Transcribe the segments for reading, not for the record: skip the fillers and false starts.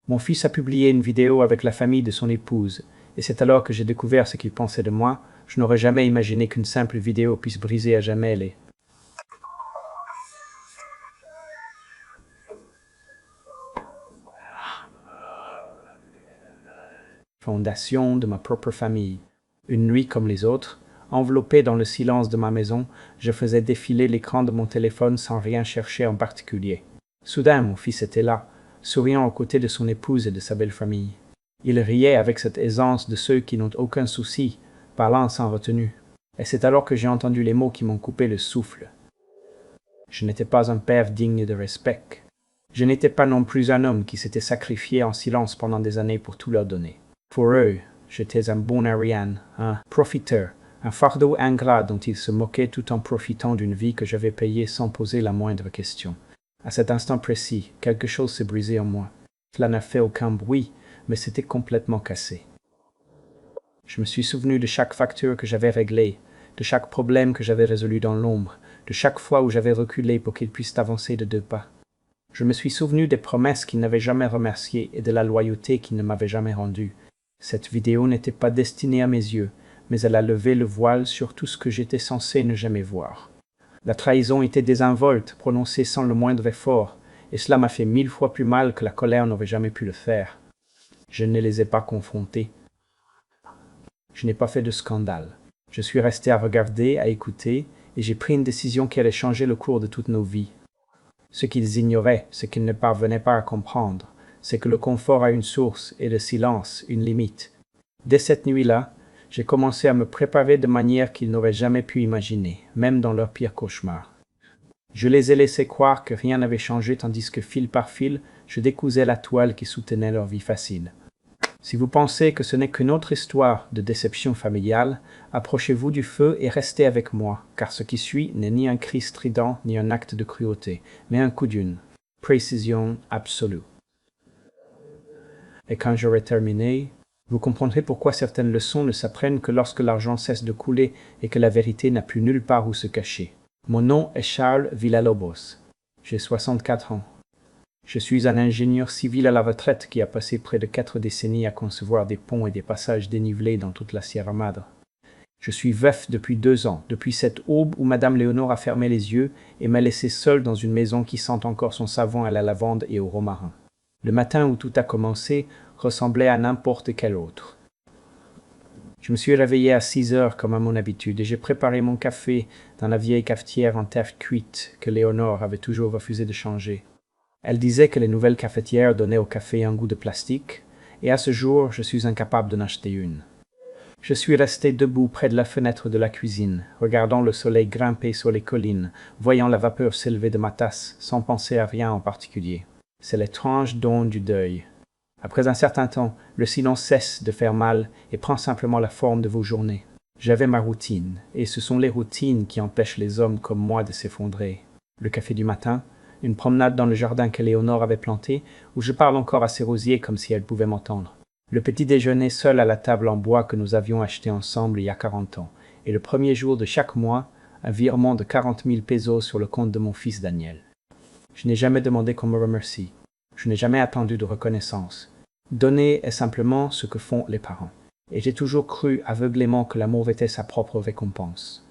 Mon fils a publié une vidéo avec la famille de son épouse, et c'est alors que j'ai découvert ce qu'il pensait de moi. Je n'aurais jamais imaginé qu'une simple vidéo puisse briser à jamais les fondations de ma propre famille. Une nuit comme les autres, enveloppé dans le silence de ma maison, je faisais défiler l'écran de mon téléphone sans rien chercher en particulier. Soudain, mon fils était là, souriant aux côtés de son épouse et de sa belle famille. Il riait avec cette aisance de ceux qui n'ont aucun souci, parlant sans retenue. Et c'est alors que j'ai entendu les mots qui m'ont coupé le souffle. Je n'étais pas un père digne de respect. Je n'étais pas non plus un homme qui s'était sacrifié en silence pendant des années pour tout leur donner. Pour eux, j'étais un bon Ariane, un profiteur, un fardeau ingrat dont ils se moquaient tout en profitant d'une vie que j'avais payée sans poser la moindre question. À cet instant précis, quelque chose s'est brisé en moi. Cela n'a fait aucun bruit, mais c'était complètement cassé. Je me suis souvenu de chaque facture que j'avais réglée, de chaque problème que j'avais résolu dans l'ombre, de chaque fois où j'avais reculé pour qu'ils puissent avancer de 2 pas. Je me suis souvenu des promesses qu'ils n'avaient jamais remerciées et de la loyauté qu'ils ne m'avaient jamais rendue. Cette vidéo n'était pas destinée à mes yeux, mais elle a levé le voile sur tout ce que j'étais censé ne jamais voir. La trahison était désinvolte, prononcée sans le moindre effort, et cela m'a fait 1000 fois plus mal que la colère n'aurait jamais pu le faire. Je ne les ai pas confrontés. Je n'ai pas fait de scandale. Je suis resté à regarder, à écouter, et j'ai pris une décision qui allait changer le cours de toutes nos vies. Ce qu'ils ignoraient, ce qu'ils ne parvenaient pas à comprendre, c'est que le confort a une source et le silence une limite. Dès cette nuit-là, j'ai commencé à me préparer de manière qu'ils n'auraient jamais pu imaginer, même dans leurs pires cauchemars. Je les ai laissés croire que rien n'avait changé tandis que fil par fil, je décousais la toile qui soutenait leur vie facile. Si vous pensez que ce n'est qu'une autre histoire de déception familiale, approchez-vous du feu et restez avec moi, car ce qui suit n'est ni un cri strident ni un acte de cruauté, mais un coup d'une précision absolue. Et quand j'aurai terminé, vous comprendrez pourquoi certaines leçons ne s'apprennent que lorsque l'argent cesse de couler et que la vérité n'a plus nulle part où se cacher. Mon nom est Charles Villalobos. J'ai 64 ans. Je suis un ingénieur civil à la retraite qui a passé près de 4 décennies à concevoir des ponts et des passages dénivelés dans toute la Sierra Madre. Je suis veuf depuis 2 ans, depuis cette aube où Madame Léonore a fermé les yeux et m'a laissé seul dans une maison qui sent encore son savon à la lavande et au romarin. Le matin où tout a commencé ressemblait à n'importe quel autre. Je me suis réveillé à 6 heures comme à mon habitude et j'ai préparé mon café dans la vieille cafetière en terre cuite que Léonore avait toujours refusé de changer. Elle disait que les nouvelles cafetières donnaient au café un goût de plastique, et à ce jour, je suis incapable d'en acheter une. Je suis resté debout près de la fenêtre de la cuisine, regardant le soleil grimper sur les collines, voyant la vapeur s'élever de ma tasse, sans penser à rien en particulier. C'est l'étrange don du deuil. Après un certain temps, le silence cesse de faire mal et prend simplement la forme de vos journées. J'avais ma routine, et ce sont les routines qui empêchent les hommes comme moi de s'effondrer. Le café du matin, une promenade dans le jardin que Léonore avait planté, où je parle encore à ses rosiers comme si elle pouvait m'entendre. Le petit déjeuner seul à la table en bois que nous avions acheté ensemble il y a 40 ans, et le premier jour de chaque mois, un virement de 40 000 pesos sur le compte de mon fils Daniel. Je n'ai jamais demandé qu'on me remercie. Je n'ai jamais attendu de reconnaissance. Donner est simplement ce que font les parents. Et j'ai toujours cru aveuglément que l'amour était sa propre récompense.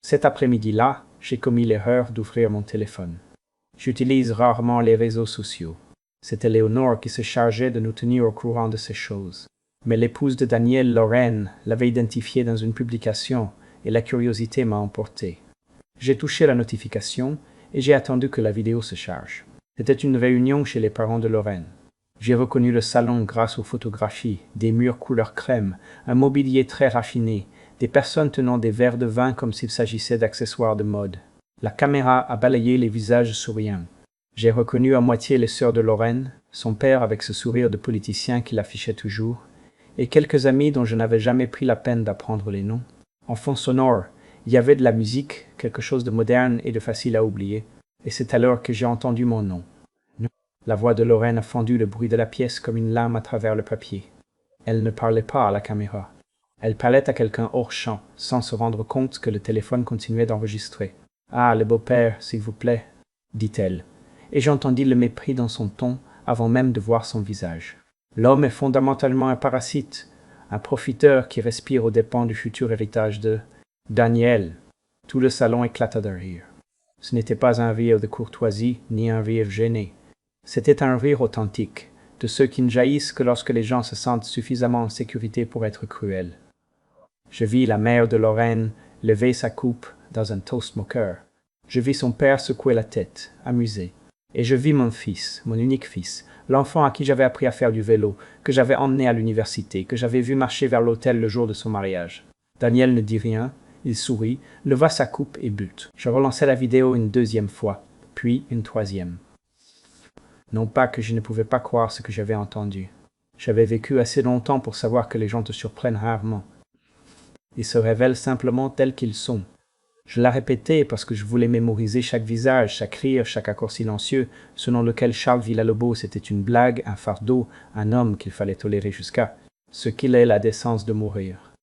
Cet après-midi-là, j'ai commis l'erreur d'ouvrir mon téléphone. J'utilise rarement les réseaux sociaux. C'était Léonore qui se chargeait de nous tenir au courant de ces choses. Mais l'épouse de Daniel, Lorraine, l'avait identifié dans une publication et la curiosité m'a emporté. J'ai touché la notification et j'ai attendu que la vidéo se charge. C'était une réunion chez les parents de Lorraine. J'ai reconnu le salon grâce aux photographies, des murs couleur crème, un mobilier très raffiné, des personnes tenant des verres de vin comme s'il s'agissait d'accessoires de mode. La caméra a balayé les visages souriants. J'ai reconnu à moitié les sœurs de Lorraine, son père avec ce sourire de politicien qu'il affichait toujours, et quelques amis dont je n'avais jamais pris la peine d'apprendre les noms. En fond sonore, il y avait de la musique, quelque chose de moderne et de facile à oublier, et c'est alors que j'ai entendu mon nom. La voix de Lorraine a fendu le bruit de la pièce comme une lame à travers le papier. Elle ne parlait pas à la caméra. Elle parlait à quelqu'un hors champ, sans se rendre compte que le téléphone continuait d'enregistrer. « Ah, le beau-père, s'il vous plaît, dit-elle. Et j'entendis le mépris dans son ton, avant même de voir son visage. L'homme est fondamentalement un parasite, un profiteur qui respire aux dépens du futur héritage de Daniel. Tout le salon éclata de rire. Ce n'était pas un rire de courtoisie, ni un rire gêné. C'était un rire authentique, de ceux qui ne jaillissent que lorsque les gens se sentent suffisamment en sécurité pour être cruels. Je vis la mère de Lorraine lever sa coupe dans un toast moqueur. Je vis son père secouer la tête, amusé. Et je vis mon fils, mon unique fils, l'enfant à qui j'avais appris à faire du vélo, que j'avais emmené à l'université, que j'avais vu marcher vers l'hôtel le jour de son mariage. Daniel ne dit rien, il sourit, leva sa coupe et but. Je relançai la vidéo une deuxième fois, puis une troisième. Non pas que je ne pouvais pas croire ce que j'avais entendu. J'avais vécu assez longtemps pour savoir que les gens te surprennent rarement. Ils se révèlent simplement tels qu'ils sont. Je la répétais parce que je voulais mémoriser chaque visage, chaque rire, chaque accord silencieux, selon lequel Charles Villalobos était une blague, un fardeau, un homme qu'il fallait tolérer jusqu'à ce qu'il ait la décence de mourir.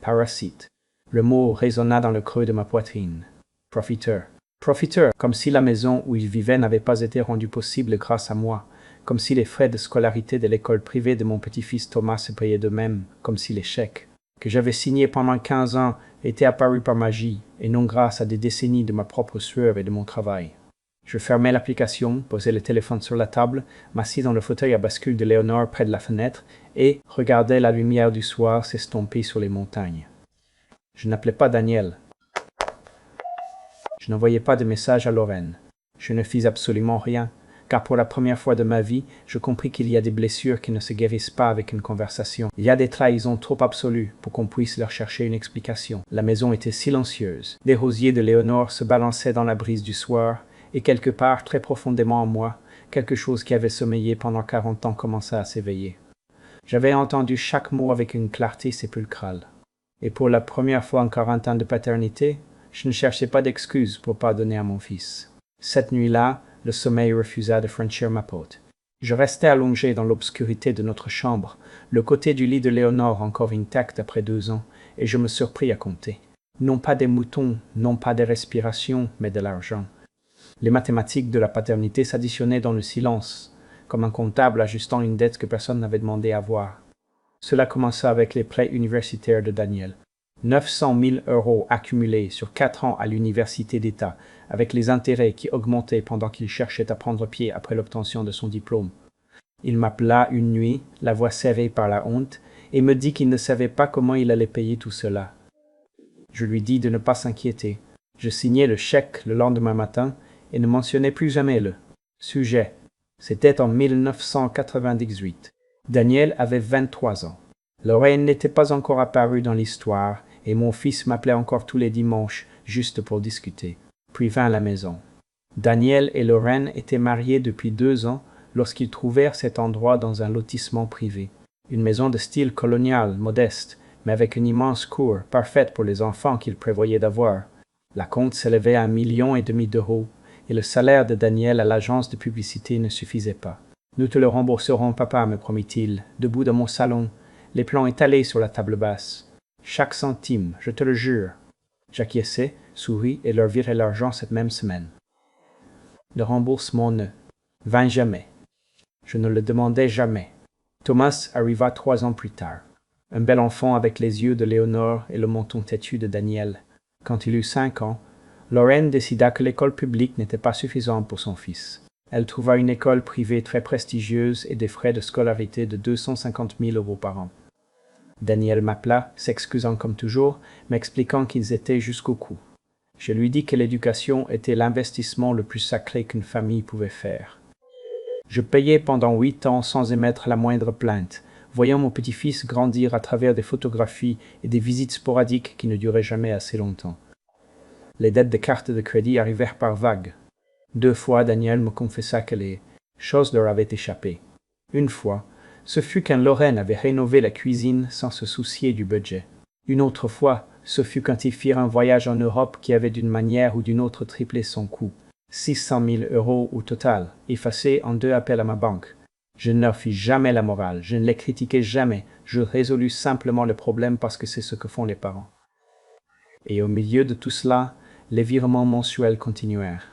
Parasite. Le mot résonna dans le creux de ma poitrine. Profiteur. Profiteur, comme si la maison où il vivait n'avait pas été rendue possible grâce à moi, comme si les frais de scolarité de l'école privée de mon petit-fils Thomas se payaient d'eux-mêmes, comme si les chèques que j'avais signés pendant 15 ans étaient apparus par magie, et non grâce à des décennies de ma propre sueur et de mon travail. Je fermai l'application, posai le téléphone sur la table, m'assis dans le fauteuil à bascule de Léonore près de la fenêtre, et regardai la lumière du soir s'estomper sur les montagnes. Je n'appelais pas Daniel. Je n'envoyais pas de message à Lorraine. Je ne fis absolument rien, car pour la première fois de ma vie, je compris qu'il y a des blessures qui ne se guérissent pas avec une conversation. Il y a des trahisons trop absolues pour qu'on puisse leur chercher une explication. La maison était silencieuse. Les rosiers de Léonore se balançaient dans la brise du soir, et quelque part, très profondément en moi, quelque chose qui avait sommeillé pendant 40 ans commença à s'éveiller. J'avais entendu chaque mot avec une clarté sépulcrale. Et pour la première fois en 40 ans de paternité, je ne cherchais pas d'excuses pour pardonner à mon fils. Cette nuit-là, le sommeil refusa de franchir ma porte. Je restai allongé dans l'obscurité de notre chambre, le côté du lit de Léonore encore intact après 2 ans, et je me surpris à compter. Non pas des moutons, non pas des respirations, mais de l'argent. Les mathématiques de la paternité s'additionnaient dans le silence, comme un comptable ajustant une dette que personne n'avait demandé à voir. Cela commença avec les prêts universitaires de Daniel. 900 000 € accumulés sur 4 ans à l'université d'État, avec les intérêts qui augmentaient pendant qu'il cherchait à prendre pied après l'obtention de son diplôme. Il m'appela une nuit, la voix serrée par la honte, et me dit qu'il ne savait pas comment il allait payer tout cela. Je lui dis de ne pas s'inquiéter. Je signai le chèque le lendemain matin et ne mentionnai plus jamais le sujet. C'était en 1998. Daniel avait 23 ans. Lorraine n'était pas encore apparue dans l'histoire, et mon fils m'appelait encore tous les dimanches, juste pour discuter. Puis vint la maison. Daniel et Lorraine étaient mariés depuis 2 ans lorsqu'ils trouvèrent cet endroit dans un lotissement privé. Une maison de style colonial, modeste, mais avec une immense cour, parfaite pour les enfants qu'ils prévoyaient d'avoir. La compte s'élevait à 1,5 million d'euros, et le salaire de Daniel à l'agence de publicité ne suffisait pas. « Nous te le rembourserons, papa, me promit-il, debout dans mon salon, les plans étalés sur la table basse. Chaque centime, je te le jure. » J'acquiesçai, souris et leur virai l'argent cette même semaine. Le remboursement ne vint jamais. Je ne le demandai jamais. Thomas arriva 3 ans plus tard. Un bel enfant avec les yeux de Léonore et le menton têtu de Daniel. Quand il eut 5 ans, Lorraine décida que l'école publique n'était pas suffisante pour son fils. Elle trouva une école privée très prestigieuse et des frais de scolarité de 250 000 € par an. Daniel m'appela, s'excusant comme toujours, m'expliquant qu'ils étaient jusqu'au cou. Je lui dis que l'éducation était l'investissement le plus sacré qu'une famille pouvait faire. Je payai pendant 8 ans sans émettre la moindre plainte, voyant mon petit-fils grandir à travers des photographies et des visites sporadiques qui ne duraient jamais assez longtemps. Les dettes de carte de crédit arrivèrent par vagues. 2 fois, Daniel me confessa que les choses leur avaient échappé. Une fois, ce fut quand Lorraine avait rénové la cuisine sans se soucier du budget. Une autre fois, ce fut quand ils firent un voyage en Europe qui avait d'une manière ou d'une autre triplé son coût. 600 000 € au total, effacés en 2 appels à ma banque. Je ne leur fis jamais la morale, je ne les critiquai jamais, je résolus simplement le problème parce que c'est ce que font les parents. Et au milieu de tout cela, les virements mensuels continuèrent.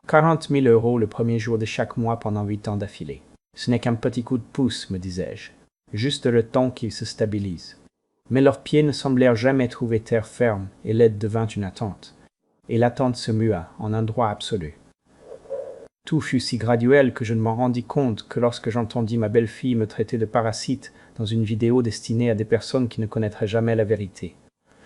40 000 euros le premier jour de chaque mois pendant 8 ans d'affilée. Ce n'est qu'un petit coup de pouce, me disais-je. Juste le temps qu'ils se stabilisent. Mais leurs pieds ne semblèrent jamais trouver terre ferme, et l'aide devint une attente. Et l'attente se mua en un droit absolu. Tout fut si graduel que je ne m'en rendis compte que lorsque j'entendis ma belle-fille me traiter de parasite dans une vidéo destinée à des personnes qui ne connaîtraient jamais la vérité.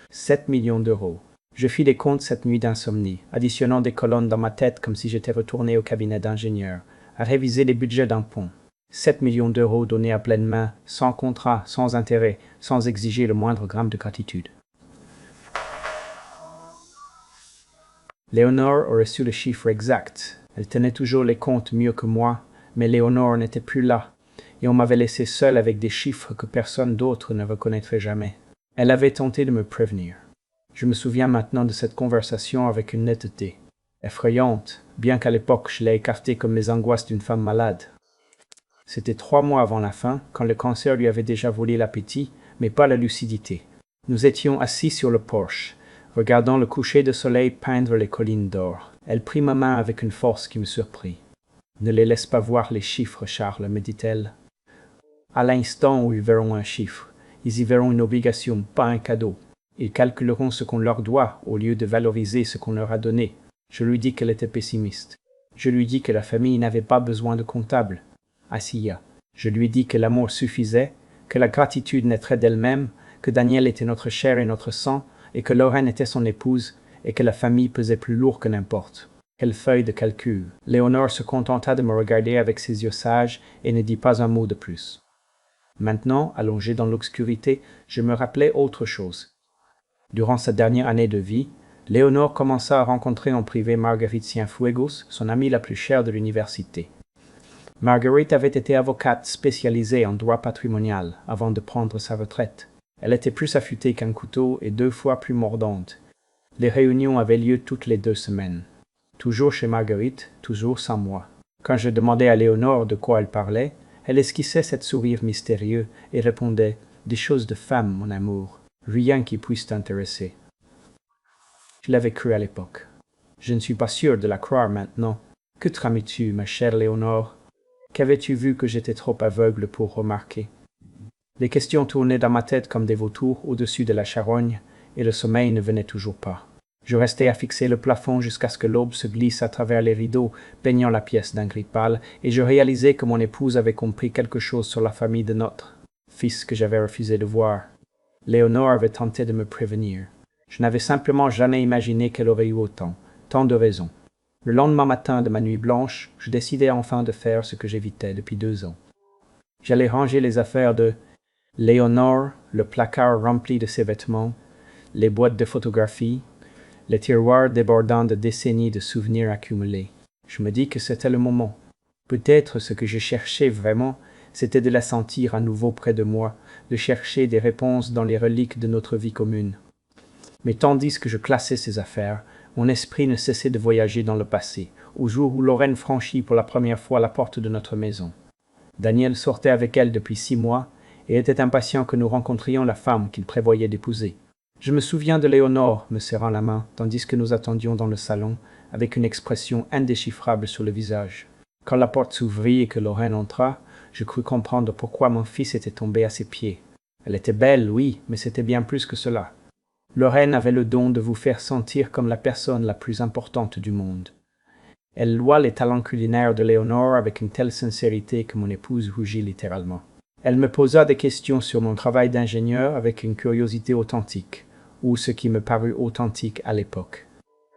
7 millions d'euros. Je fis des comptes cette nuit d'insomnie, additionnant des colonnes dans ma tête comme si j'étais retourné au cabinet d'ingénieur, à réviser les budgets d'un pont. 7 millions d'euros donnés à pleine main, sans contrat, sans intérêt, sans exiger le moindre gramme de gratitude. Léonore aurait su le chiffre exact. Elle tenait toujours les comptes mieux que moi, mais Léonore n'était plus là, et on m'avait laissé seul avec des chiffres que personne d'autre ne reconnaîtrait jamais. Elle avait tenté de me prévenir. Je me souviens maintenant de cette conversation avec une netteté effrayante, bien qu'à l'époque je l'ai écartée comme les angoisses d'une femme malade. C'était 3 mois avant la fin, quand le cancer lui avait déjà volé l'appétit, mais pas la lucidité. Nous étions assis sur le porche, regardant le coucher de soleil peindre les collines d'or. Elle prit ma main avec une force qui me surprit. « Ne les laisse pas voir les chiffres, Charles, me dit-elle. À l'instant où ils verront un chiffre, ils y verront une obligation, pas un cadeau. Ils calculeront ce qu'on leur doit au lieu de valoriser ce qu'on leur a donné. » Je lui dis qu'elle était pessimiste. Je lui dis que la famille n'avait pas besoin de comptable. Assia. Je lui dis que l'amour suffisait, que la gratitude naîtrait d'elle-même, que Daniel était notre chair et notre sang, et que Lorraine était son épouse, et que la famille pesait plus lourd que n'importe. Quelle feuille de calcul. Léonore se contenta de me regarder avec ses yeux sages et ne dit pas un mot de plus. Maintenant, allongé dans l'obscurité, je me rappelais autre chose. Durant sa dernière année de vie, Léonore commença à rencontrer en privé Marguerite Cienfuegos, son amie la plus chère de l'université. Marguerite avait été avocate spécialisée en droit patrimonial avant de prendre sa retraite. Elle était plus affûtée qu'un couteau et 2 fois plus mordante. Les réunions avaient lieu toutes les 2 semaines. Toujours chez Marguerite, toujours sans moi. Quand je demandais à Léonore de quoi elle parlait, elle esquissait cet sourire mystérieux et répondait « Des choses de femme, mon amour, rien qui puisse t'intéresser. » Je l'avais cru à l'époque. Je ne suis pas sûr de la croire maintenant. Que tramais-tu, ma chère Léonore? Qu'avais-tu vu que j'étais trop aveugle pour remarquer? Les questions tournaient dans ma tête comme des vautours au-dessus de la charogne, et le sommeil ne venait toujours pas. Je restais à fixer le plafond jusqu'à ce que l'aube se glisse à travers les rideaux, baignant la pièce d'un gris pâle, et je réalisais que mon épouse avait compris quelque chose sur la famille de notre fils que j'avais refusé de voir. Léonore avait tenté de me prévenir. Je n'avais simplement jamais imaginé qu'elle aurait eu tant de raisons. Le lendemain matin de ma nuit blanche, je décidai enfin de faire ce que j'évitais depuis 2 ans. J'allais ranger les affaires de Léonore, le placard rempli de ses vêtements, les boîtes de photographies, les tiroirs débordant de décennies de souvenirs accumulés. Je me dis que c'était le moment. Peut-être ce que je cherchais vraiment, c'était de la sentir à nouveau près de moi, de chercher des réponses dans les reliques de notre vie commune. Mais tandis que je classais ces affaires, mon esprit ne cessait de voyager dans le passé, au jour où Lorraine franchit pour la première fois la porte de notre maison. Daniel sortait avec elle depuis 6 mois et était impatient que nous rencontrions la femme qu'il prévoyait d'épouser. Je me souviens de Léonore me serrant la main, tandis que nous attendions dans le salon, avec une expression indéchiffrable sur le visage. Quand la porte s'ouvrit et que Lorraine entra, je crus comprendre pourquoi mon fils était tombé à ses pieds. Elle était belle, oui, mais c'était bien plus que cela. Lorraine avait le don de vous faire sentir comme la personne la plus importante du monde. Elle loua les talents culinaires de Léonore avec une telle sincérité que mon épouse rougit littéralement. Elle me posa des questions sur mon travail d'ingénieur avec une curiosité authentique, ou ce qui me parut authentique à l'époque.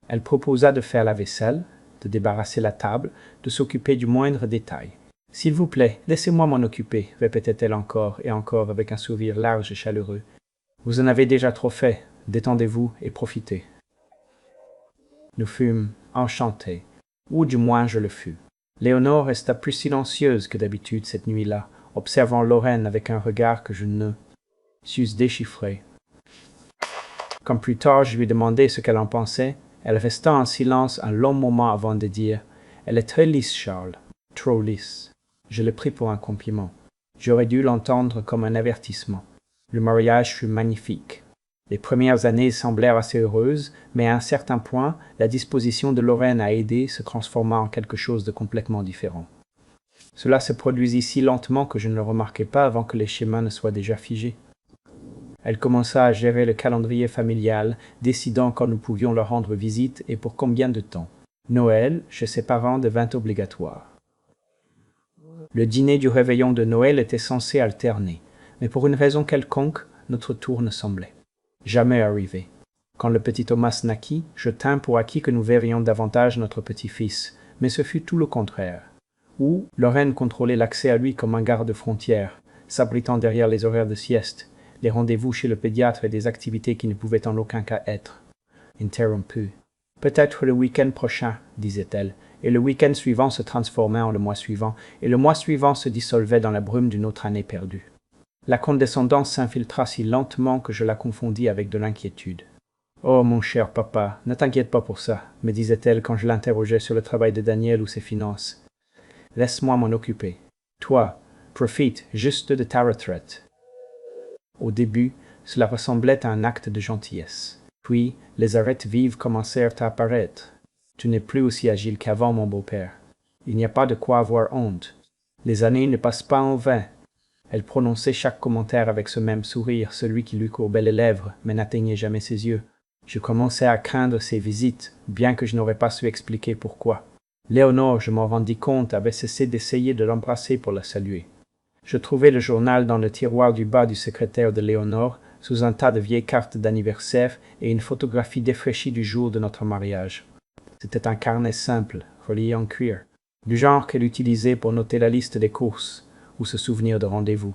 Elle proposa de faire la vaisselle, de débarrasser la table, de s'occuper du moindre détail. « S'il vous plaît, laissez-moi m'en occuper », répétait-elle encore et encore avec un sourire large et chaleureux. « Vous en avez déjà trop fait. Détendez-vous et profitez. » Nous fûmes enchantés, ou du moins je le fus. Léonore resta plus silencieuse que d'habitude cette nuit-là, observant Lorraine avec un regard que je ne sus déchiffrer. Quand plus tard je lui demandai ce qu'elle en pensait, elle resta en silence un long moment avant de dire « Elle est très lisse, Charles, trop lisse. » Je le pris pour un compliment. J'aurais dû l'entendre comme un avertissement. Le mariage fut magnifique. Les premières années semblèrent assez heureuses, mais à un certain point, la disposition de Lorraine à aider se transforma en quelque chose de complètement différent. Cela se produisit si lentement que je ne le remarquai pas avant que les schémas ne soient déjà figés. Elle commença à gérer le calendrier familial, décidant quand nous pouvions leur rendre visite et pour combien de temps. Noël, chez ses parents, devint obligatoire. Le dîner du réveillon de Noël était censé alterner, mais pour une raison quelconque, notre tour ne semblait jamais arriver. Quand le petit Thomas naquit, je tins pour acquis que nous verrions davantage notre petit-fils, mais ce fut tout le contraire. Où Lorraine contrôlait l'accès à lui comme un garde-frontière, s'abritant derrière les horaires de sieste, les rendez-vous chez le pédiatre et des activités qui ne pouvaient en aucun cas être interrompues. Peut-être le week-end prochain, disait-elle, et le week-end suivant se transformait en le mois suivant, et le mois suivant se dissolvait dans la brume d'une autre année perdue. La condescendance s'infiltra si lentement que je la confondis avec de l'inquiétude. « Oh, mon cher papa, ne t'inquiète pas pour ça, me disait-elle quand je l'interrogeais sur le travail de Daniel ou ses finances. Laisse-moi m'en occuper. Toi, profite juste de ta retraite. » Au début, cela ressemblait à un acte de gentillesse. Puis, les arêtes vives commencèrent à apparaître. « Tu n'es plus aussi agile qu'avant, mon beau-père. Il n'y a pas de quoi avoir honte. Les années ne passent pas en vain. » Elle prononçait chaque commentaire avec ce même sourire, celui qui lui courbait les lèvres, mais n'atteignait jamais ses yeux. Je commençais à craindre ses visites, bien que je n'aurais pas su expliquer pourquoi. Léonore, je m'en rendis compte, avait cessé d'essayer de l'embrasser pour la saluer. Je trouvai le journal dans le tiroir du bas du secrétaire de Léonore, sous un tas de vieilles cartes d'anniversaire et une photographie défraîchie du jour de notre mariage. C'était un carnet simple, relié en cuir, du genre qu'elle utilisait pour noter la liste des courses ou se souvenir de rendez-vous.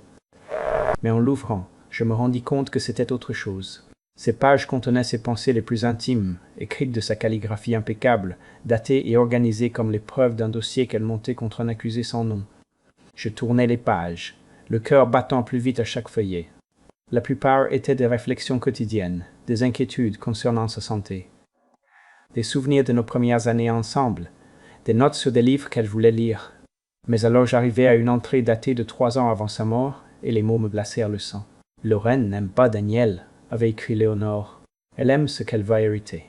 Mais en l'ouvrant, je me rendis compte que c'était autre chose. Ces pages contenaient ses pensées les plus intimes, écrites de sa calligraphie impeccable, datées et organisées comme les preuves d'un dossier qu'elle montait contre un accusé sans nom. Je tournais les pages, le cœur battant plus vite à chaque feuillet. La plupart étaient des réflexions quotidiennes, des inquiétudes concernant sa santé, des souvenirs de nos premières années ensemble, des notes sur des livres qu'elle voulait lire. Mais alors j'arrivai à une entrée datée de 3 ans avant sa mort, et les mots me glacèrent le sang. « Lorraine n'aime pas Daniel », avait écrit Léonore. « Elle aime ce qu'elle va hériter. »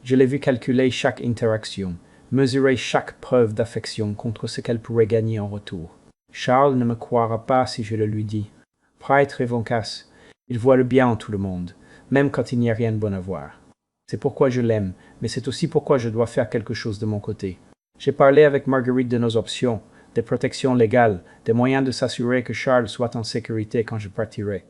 Je l'ai vu calculer chaque interaction, mesurer chaque preuve d'affection contre ce qu'elle pourrait gagner en retour. Charles ne me croira pas si je le lui dis. Prêtre et Voncas, il voit le bien en tout le monde, même quand il n'y a rien de bon à voir. C'est pourquoi je l'aime, mais c'est aussi pourquoi je dois faire quelque chose de mon côté. J'ai parlé avec Marguerite de nos options, des protections légales, des moyens de s'assurer que Charles soit en sécurité quand je partirai.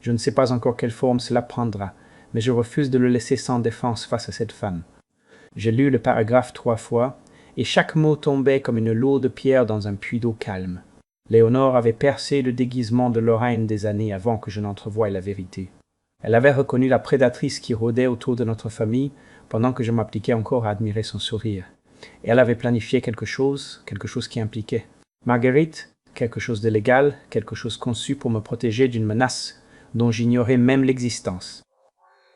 Je ne sais pas encore quelle forme cela prendra, mais je refuse de le laisser sans défense face à cette femme. J'ai lu le paragraphe 3 fois, et chaque mot tombait comme une lourde pierre dans un puits d'eau calme. Léonore avait percé le déguisement de Lorraine des années avant que je n'entrevoie la vérité. Elle avait reconnu la prédatrice qui rôdait autour de notre famille, pendant que je m'appliquais encore à admirer son sourire. Et elle avait planifié quelque chose qui impliquait Marguerite, quelque chose de légal, quelque chose conçu pour me protéger d'une menace dont j'ignorais même l'existence.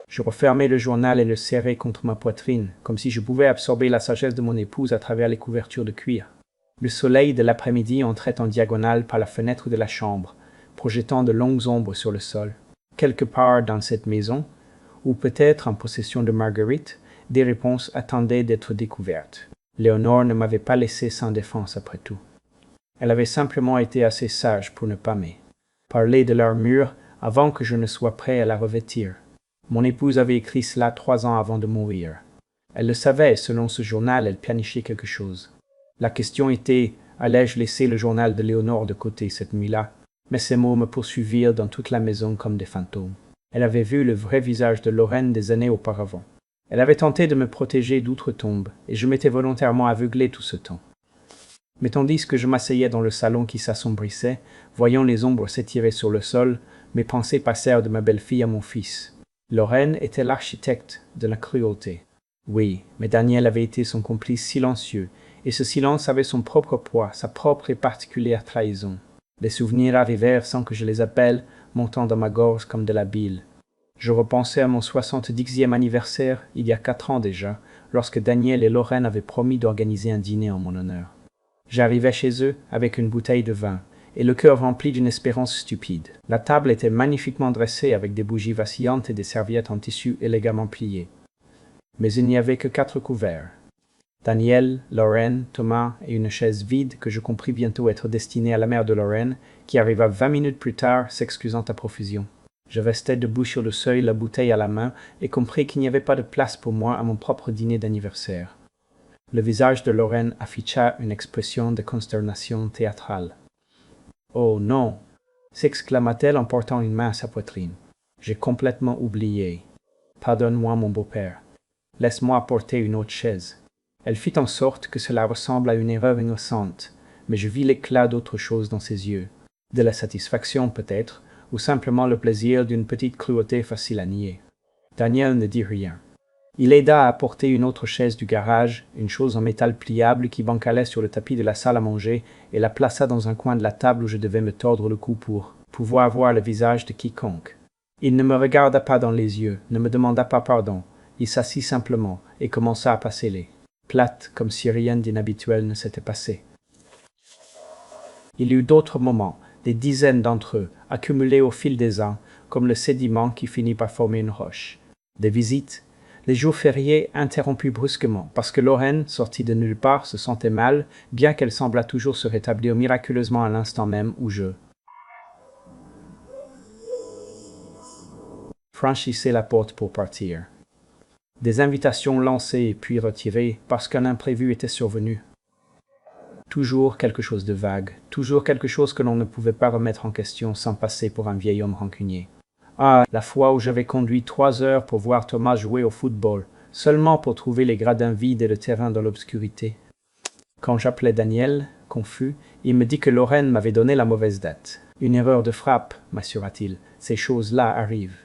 Je refermai le journal et le serrai contre ma poitrine, comme si je pouvais absorber la sagesse de mon épouse à travers les couvertures de cuir. Le soleil de l'après-midi entrait en diagonale par la fenêtre de la chambre, projetant de longues ombres sur le sol. Quelque part dans cette maison, ou peut-être en possession de Marguerite, des réponses attendaient d'être découvertes. Léonore ne m'avait pas laissé sans défense après tout. Elle avait simplement été assez sage pour ne pas parler de l'armure avant que je ne sois prêt à la revêtir. Mon épouse avait écrit cela 3 ans avant de mourir. Elle le savait, selon ce journal, elle planifiait quelque chose. La question était, allais-je laisser le journal de Léonore de côté cette nuit-là? Mais ces mots me poursuivirent dans toute la maison comme des fantômes. Elle avait vu le vrai visage de Lorraine des années auparavant. Elle avait tenté de me protéger d'outre-tombe, et je m'étais volontairement aveuglé tout ce temps. Mais tandis que je m'asseyais dans le salon qui s'assombrissait, voyant les ombres s'étirer sur le sol, mes pensées passèrent de ma belle-fille à mon fils. Lorraine était l'architecte de la cruauté. Oui, mais Daniel avait été son complice silencieux, et ce silence avait son propre poids, sa propre et particulière trahison. Les souvenirs arrivèrent sans que je les appelle, montant dans ma gorge comme de la bile. Je repensais à mon 70e anniversaire, il y a 4 ans déjà, lorsque Daniel et Lorraine avaient promis d'organiser un dîner en mon honneur. J'arrivais chez eux avec une bouteille de vin, et le cœur rempli d'une espérance stupide. La table était magnifiquement dressée avec des bougies vacillantes et des serviettes en tissu élégamment pliées. Mais il n'y avait que 4 couverts. Daniel, Lorraine, Thomas et une chaise vide que je compris bientôt être destinée à la mère de Lorraine, qui arriva 20 minutes plus tard, s'excusant à profusion. Je restai debout sur le seuil, la bouteille à la main, et compris qu'il n'y avait pas de place pour moi à mon propre dîner d'anniversaire. Le visage de Lorraine afficha une expression de consternation théâtrale. « Oh non !» s'exclama-t-elle en portant une main à sa poitrine. « J'ai complètement oublié. Pardonne-moi, mon beau-père. Laisse-moi apporter une autre chaise. » Elle fit en sorte que cela ressemble à une erreur innocente, mais je vis l'éclat d'autre chose dans ses yeux, de la satisfaction peut-être, ou simplement le plaisir d'une petite cruauté facile à nier. Daniel ne dit rien. Il aida à apporter une autre chaise du garage, une chose en métal pliable qui bancalait sur le tapis de la salle à manger, et la plaça dans un coin de la table où je devais me tordre le cou pour pouvoir voir le visage de quiconque. Il ne me regarda pas dans les yeux, ne me demanda pas pardon. Il s'assit simplement et commença à passer les plate comme si rien d'inhabituel ne s'était passé. Il y eut d'autres moments, des dizaines d'entre eux, accumulés au fil des ans, comme le sédiment qui finit par former une roche. Des visites, les jours fériés interrompus brusquement, parce que Lorraine, sortie de nulle part, se sentait mal, bien qu'elle semblât toujours se rétablir miraculeusement à l'instant même où je franchissais la porte pour partir. Des invitations lancées puis retirées parce qu'un imprévu était survenu. Toujours quelque chose de vague, toujours quelque chose que l'on ne pouvait pas remettre en question sans passer pour un vieil homme rancunier. Ah, la fois où j'avais conduit 3 heures pour voir Thomas jouer au football, seulement pour trouver les gradins vides et le terrain dans l'obscurité. Quand j'appelais Daniel, confus, il me dit que Lorraine m'avait donné la mauvaise date. Une erreur de frappe, m'assura-t-il, ces choses-là arrivent.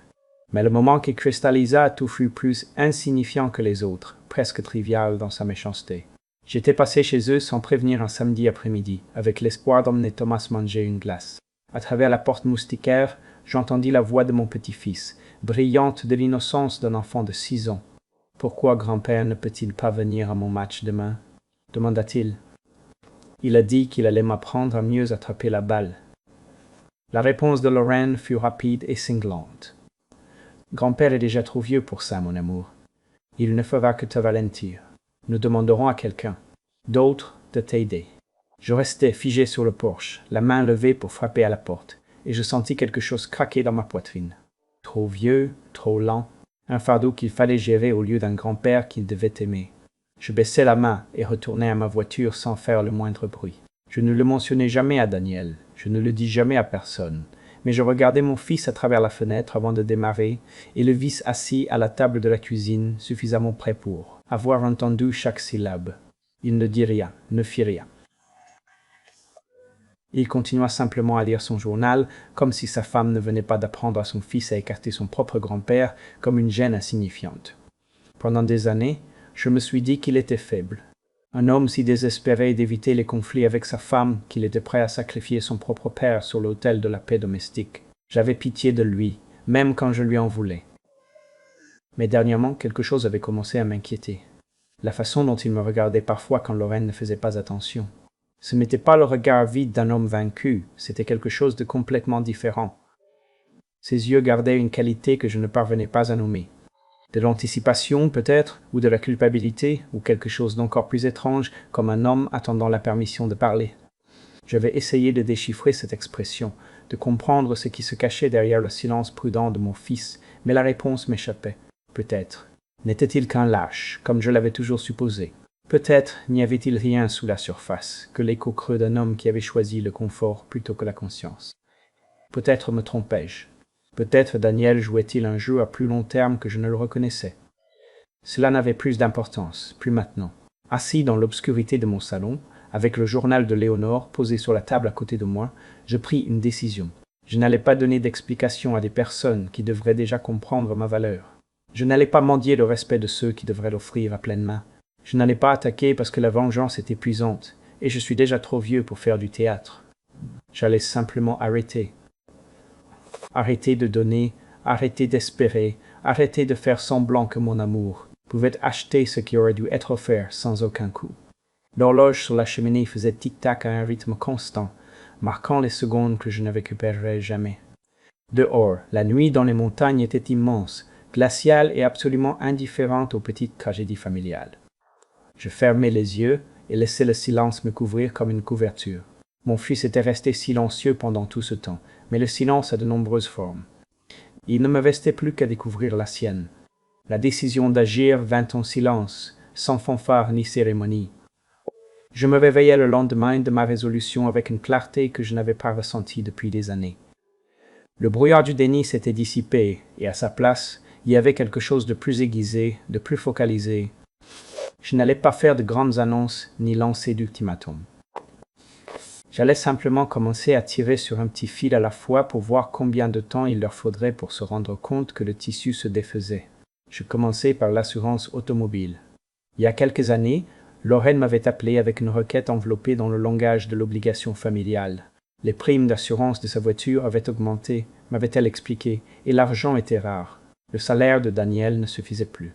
Mais le moment qui cristallisa tout fut plus insignifiant que les autres, presque trivial dans sa méchanceté. J'étais passé chez eux sans prévenir un samedi après-midi, avec l'espoir d'emmener Thomas manger une glace. À travers la porte moustiquaire, j'entendis la voix de mon petit-fils, brillante de l'innocence d'un enfant de 6 ans. « Pourquoi grand-père ne peut-il pas venir à mon match demain ?» demanda-t-il. Il a dit qu'il allait m'apprendre à mieux attraper la balle. La réponse de Lorraine fut rapide et cinglante. Grand-père est déjà trop vieux pour ça, mon amour. Il ne fera que te ralentir. Nous demanderons à quelqu'un, d'autre, de t'aider. Je restai figé sur le porche, la main levée pour frapper à la porte, et je sentis quelque chose craquer dans ma poitrine. Trop vieux, trop lent, un fardeau qu'il fallait gérer au lieu d'un grand-père qu'il devait aimer. Je baissai la main et retournai à ma voiture sans faire le moindre bruit. Je ne le mentionnai jamais à Daniel, je ne le dis jamais à personne. Mais je regardai mon fils à travers la fenêtre avant de démarrer, et le vis assis à la table de la cuisine, suffisamment près pour avoir entendu chaque syllabe. Il ne dit rien, ne fit rien. Il continua simplement à lire son journal, comme si sa femme ne venait pas d'apprendre à son fils à écarter son propre grand-père comme une gêne insignifiante. Pendant des années, je me suis dit qu'il était faible. Un homme si désespéré d'éviter les conflits avec sa femme qu'il était prêt à sacrifier son propre père sur l'autel de la paix domestique. J'avais pitié de lui, même quand je lui en voulais. Mais dernièrement, quelque chose avait commencé à m'inquiéter. La façon dont il me regardait parfois quand Lorraine ne faisait pas attention. Ce n'était pas le regard vide d'un homme vaincu, c'était quelque chose de complètement différent. Ses yeux gardaient une qualité que je ne parvenais pas à nommer. De l'anticipation peut-être, ou de la culpabilité, ou quelque chose d'encore plus étrange, comme un homme attendant la permission de parler. J'avais essayé de déchiffrer cette expression, de comprendre ce qui se cachait derrière le silence prudent de mon fils, mais la réponse m'échappait. Peut-être. N'était-il qu'un lâche, comme je l'avais toujours supposé? Peut-être n'y avait-il rien sous la surface, que l'écho creux d'un homme qui avait choisi le confort plutôt que la conscience. Peut-être me trompais-je. Peut-être Daniel jouait-il un jeu à plus long terme que je ne le reconnaissais. Cela n'avait plus d'importance, plus maintenant. Assis dans l'obscurité de mon salon, avec le journal de Léonore posé sur la table à côté de moi, je pris une décision. Je n'allais pas donner d'explication à des personnes qui devraient déjà comprendre ma valeur. Je n'allais pas mendier le respect de ceux qui devraient l'offrir à pleine main. Je n'allais pas attaquer parce que la vengeance est épuisante, et je suis déjà trop vieux pour faire du théâtre. J'allais simplement arrêter. Arrêter de donner, arrêter d'espérer, arrêter de faire semblant que mon amour pouvait acheter ce qui aurait dû être offert sans aucun coût. L'horloge sur la cheminée faisait tic-tac à un rythme constant. marquant les secondes que je ne récupérerai jamais. Dehors, la nuit dans les montagnes était immense, glaciale et absolument indifférente aux petites tragédies familiales. Je fermais les yeux et laissais le silence me couvrir comme une couverture. Mon fils était resté silencieux pendant tout ce temps, mais le silence a de nombreuses formes. Il ne me restait plus qu'à découvrir la sienne. La décision d'agir vint en silence, sans fanfare ni cérémonie. Je me réveillai le lendemain de ma résolution avec une clarté que je n'avais pas ressentie depuis des années. Le brouillard du déni s'était dissipé, et à sa place, il y avait quelque chose de plus aiguisé, de plus focalisé. Je n'allais pas faire de grandes annonces ni lancer d'ultimatums. J'allais simplement commencer à tirer sur un petit fil à la fois pour voir combien de temps il leur faudrait pour se rendre compte que le tissu se défaisait. Je commençais par l'assurance automobile. Il y a quelques années, Lorraine m'avait appelé avec une requête enveloppée dans le langage de l'obligation familiale. Les primes d'assurance de sa voiture avaient augmenté, m'avait-elle expliqué, et l'argent était rare. Le salaire de Daniel ne suffisait plus.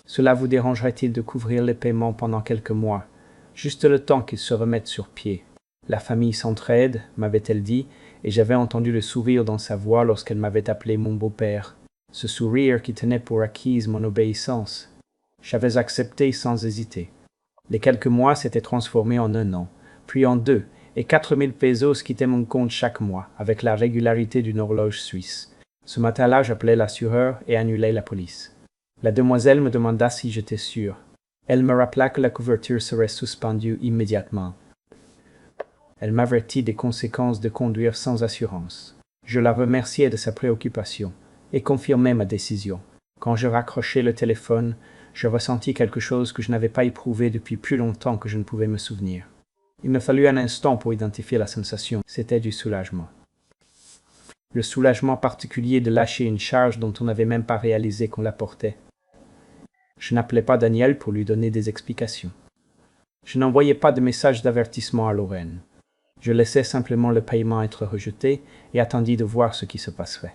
Cela vous dérangerait-il de couvrir les paiements pendant quelques mois, juste le temps qu'ils se remettent sur pied? La famille s'entraide, m'avait-elle dit, et j'avais entendu le sourire dans sa voix lorsqu'elle m'avait appelé mon beau-père, ce sourire qui tenait pour acquise mon obéissance. J'avais accepté sans hésiter. Les quelques mois s'étaient transformés en 1 an, puis en 2, et 4000 pesos quittaient mon compte chaque mois, avec la régularité d'une horloge suisse. Ce matin-là, j'appelai l'assureur et annulai la police. La demoiselle me demanda si j'étais sûr. Elle me rappela que la couverture serait suspendue immédiatement. Elle m'avertit des conséquences de conduire sans assurance. Je la remerciai de sa préoccupation et confirmai ma décision. Quand je raccrochai le téléphone, je ressentis quelque chose que je n'avais pas éprouvé depuis plus longtemps que je ne pouvais me souvenir. Il me fallut un instant pour identifier la sensation. C'était du soulagement. Le soulagement particulier de lâcher une charge dont on n'avait même pas réalisé qu'on la portait. Je n'appelais pas Daniel pour lui donner des explications. Je n'envoyais pas de message d'avertissement à Lorraine. Je laissais simplement le paiement être rejeté et attendis de voir ce qui se passerait.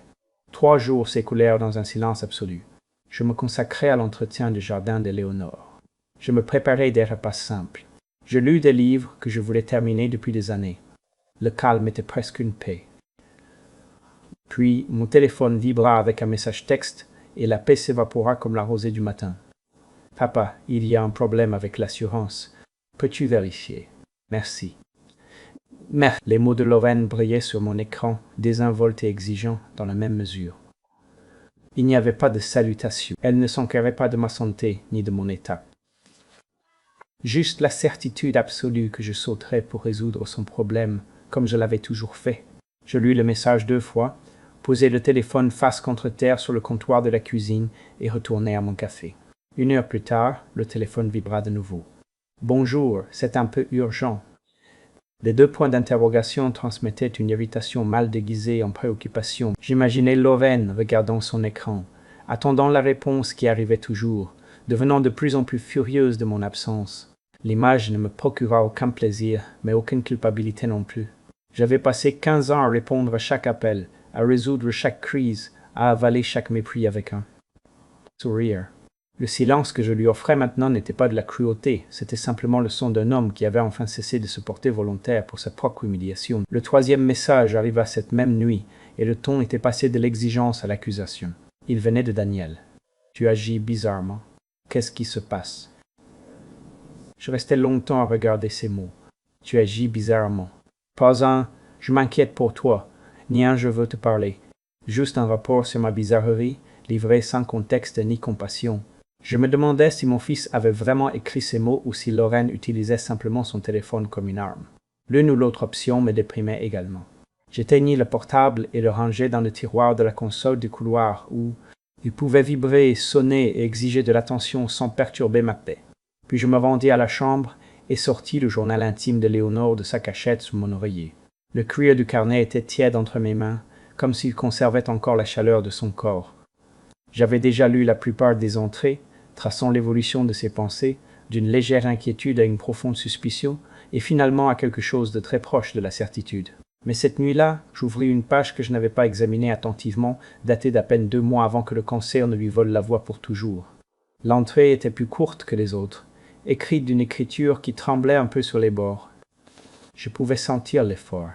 3 jours s'écoulèrent dans un silence absolu. Je me consacrai à l'entretien du jardin d'Éléonore. Je me préparai des repas simples. Je lus des livres que je voulais terminer depuis des années. Le calme était presque une paix. Puis mon téléphone vibra avec un message texte et la paix s'évapora comme la rosée du matin. « Papa, il y a un problème avec l'assurance. Peux-tu vérifier? Merci. » Merde. Les mots de Lorraine brillaient sur mon écran, désinvoltes et exigeants dans la même mesure. Il n'y avait pas de salutation. Elle ne s'enquérait pas de ma santé ni de mon état. Juste la certitude absolue que je sauterais pour résoudre son problème, comme je l'avais toujours fait. Je lus le message 2 fois, posai le téléphone face contre terre sur le comptoir de la cuisine et retournai à mon café. 1 heure plus tard, le téléphone vibra de nouveau. « Bonjour, c'est un peu urgent. » Les 2 points d'interrogation transmettaient une irritation mal déguisée en préoccupation. J'imaginais Lorraine regardant son écran, attendant la réponse qui arrivait toujours, devenant de plus en plus furieuse de mon absence. L'image ne me procura aucun plaisir, mais aucune culpabilité non plus. J'avais passé 15 ans à répondre à chaque appel, à résoudre chaque crise, à avaler chaque mépris avec un sourire. Le silence que je lui offrais maintenant n'était pas de la cruauté, c'était simplement le son d'un homme qui avait enfin cessé de se porter volontaire pour sa propre humiliation. Le 3e message arriva cette même nuit, et le ton était passé de l'exigence à l'accusation. Il venait de Daniel. « Tu agis bizarrement. Qu'est-ce qui se passe ?» Je restai longtemps à regarder ces mots. « Tu agis bizarrement. » Pas un « je m'inquiète pour toi », ni un « je veux te parler ». Juste un rapport sur ma bizarrerie, livré sans contexte ni compassion. Je me demandais si mon fils avait vraiment écrit ces mots ou si Lorraine utilisait simplement son téléphone comme une arme. L'une ou l'autre option me déprimait également. J'éteignis le portable et le rangeai dans le tiroir de la console du couloir où il pouvait vibrer, sonner et exiger de l'attention sans perturber ma paix. Puis je me rendis à la chambre et sortis le journal intime de Léonore de sa cachette sous mon oreiller. Le cuir du carnet était tiède entre mes mains, comme s'il conservait encore la chaleur de son corps. J'avais déjà lu la plupart des entrées, traçant l'évolution de ses pensées, d'une légère inquiétude à une profonde suspicion, et finalement à quelque chose de très proche de la certitude. Mais cette nuit-là, j'ouvris une page que je n'avais pas examinée attentivement, datée d'à peine 2 mois avant que le cancer ne lui vole la voix pour toujours. L'entrée était plus courte que les autres, écrite d'une écriture qui tremblait un peu sur les bords. Je pouvais sentir l'effort.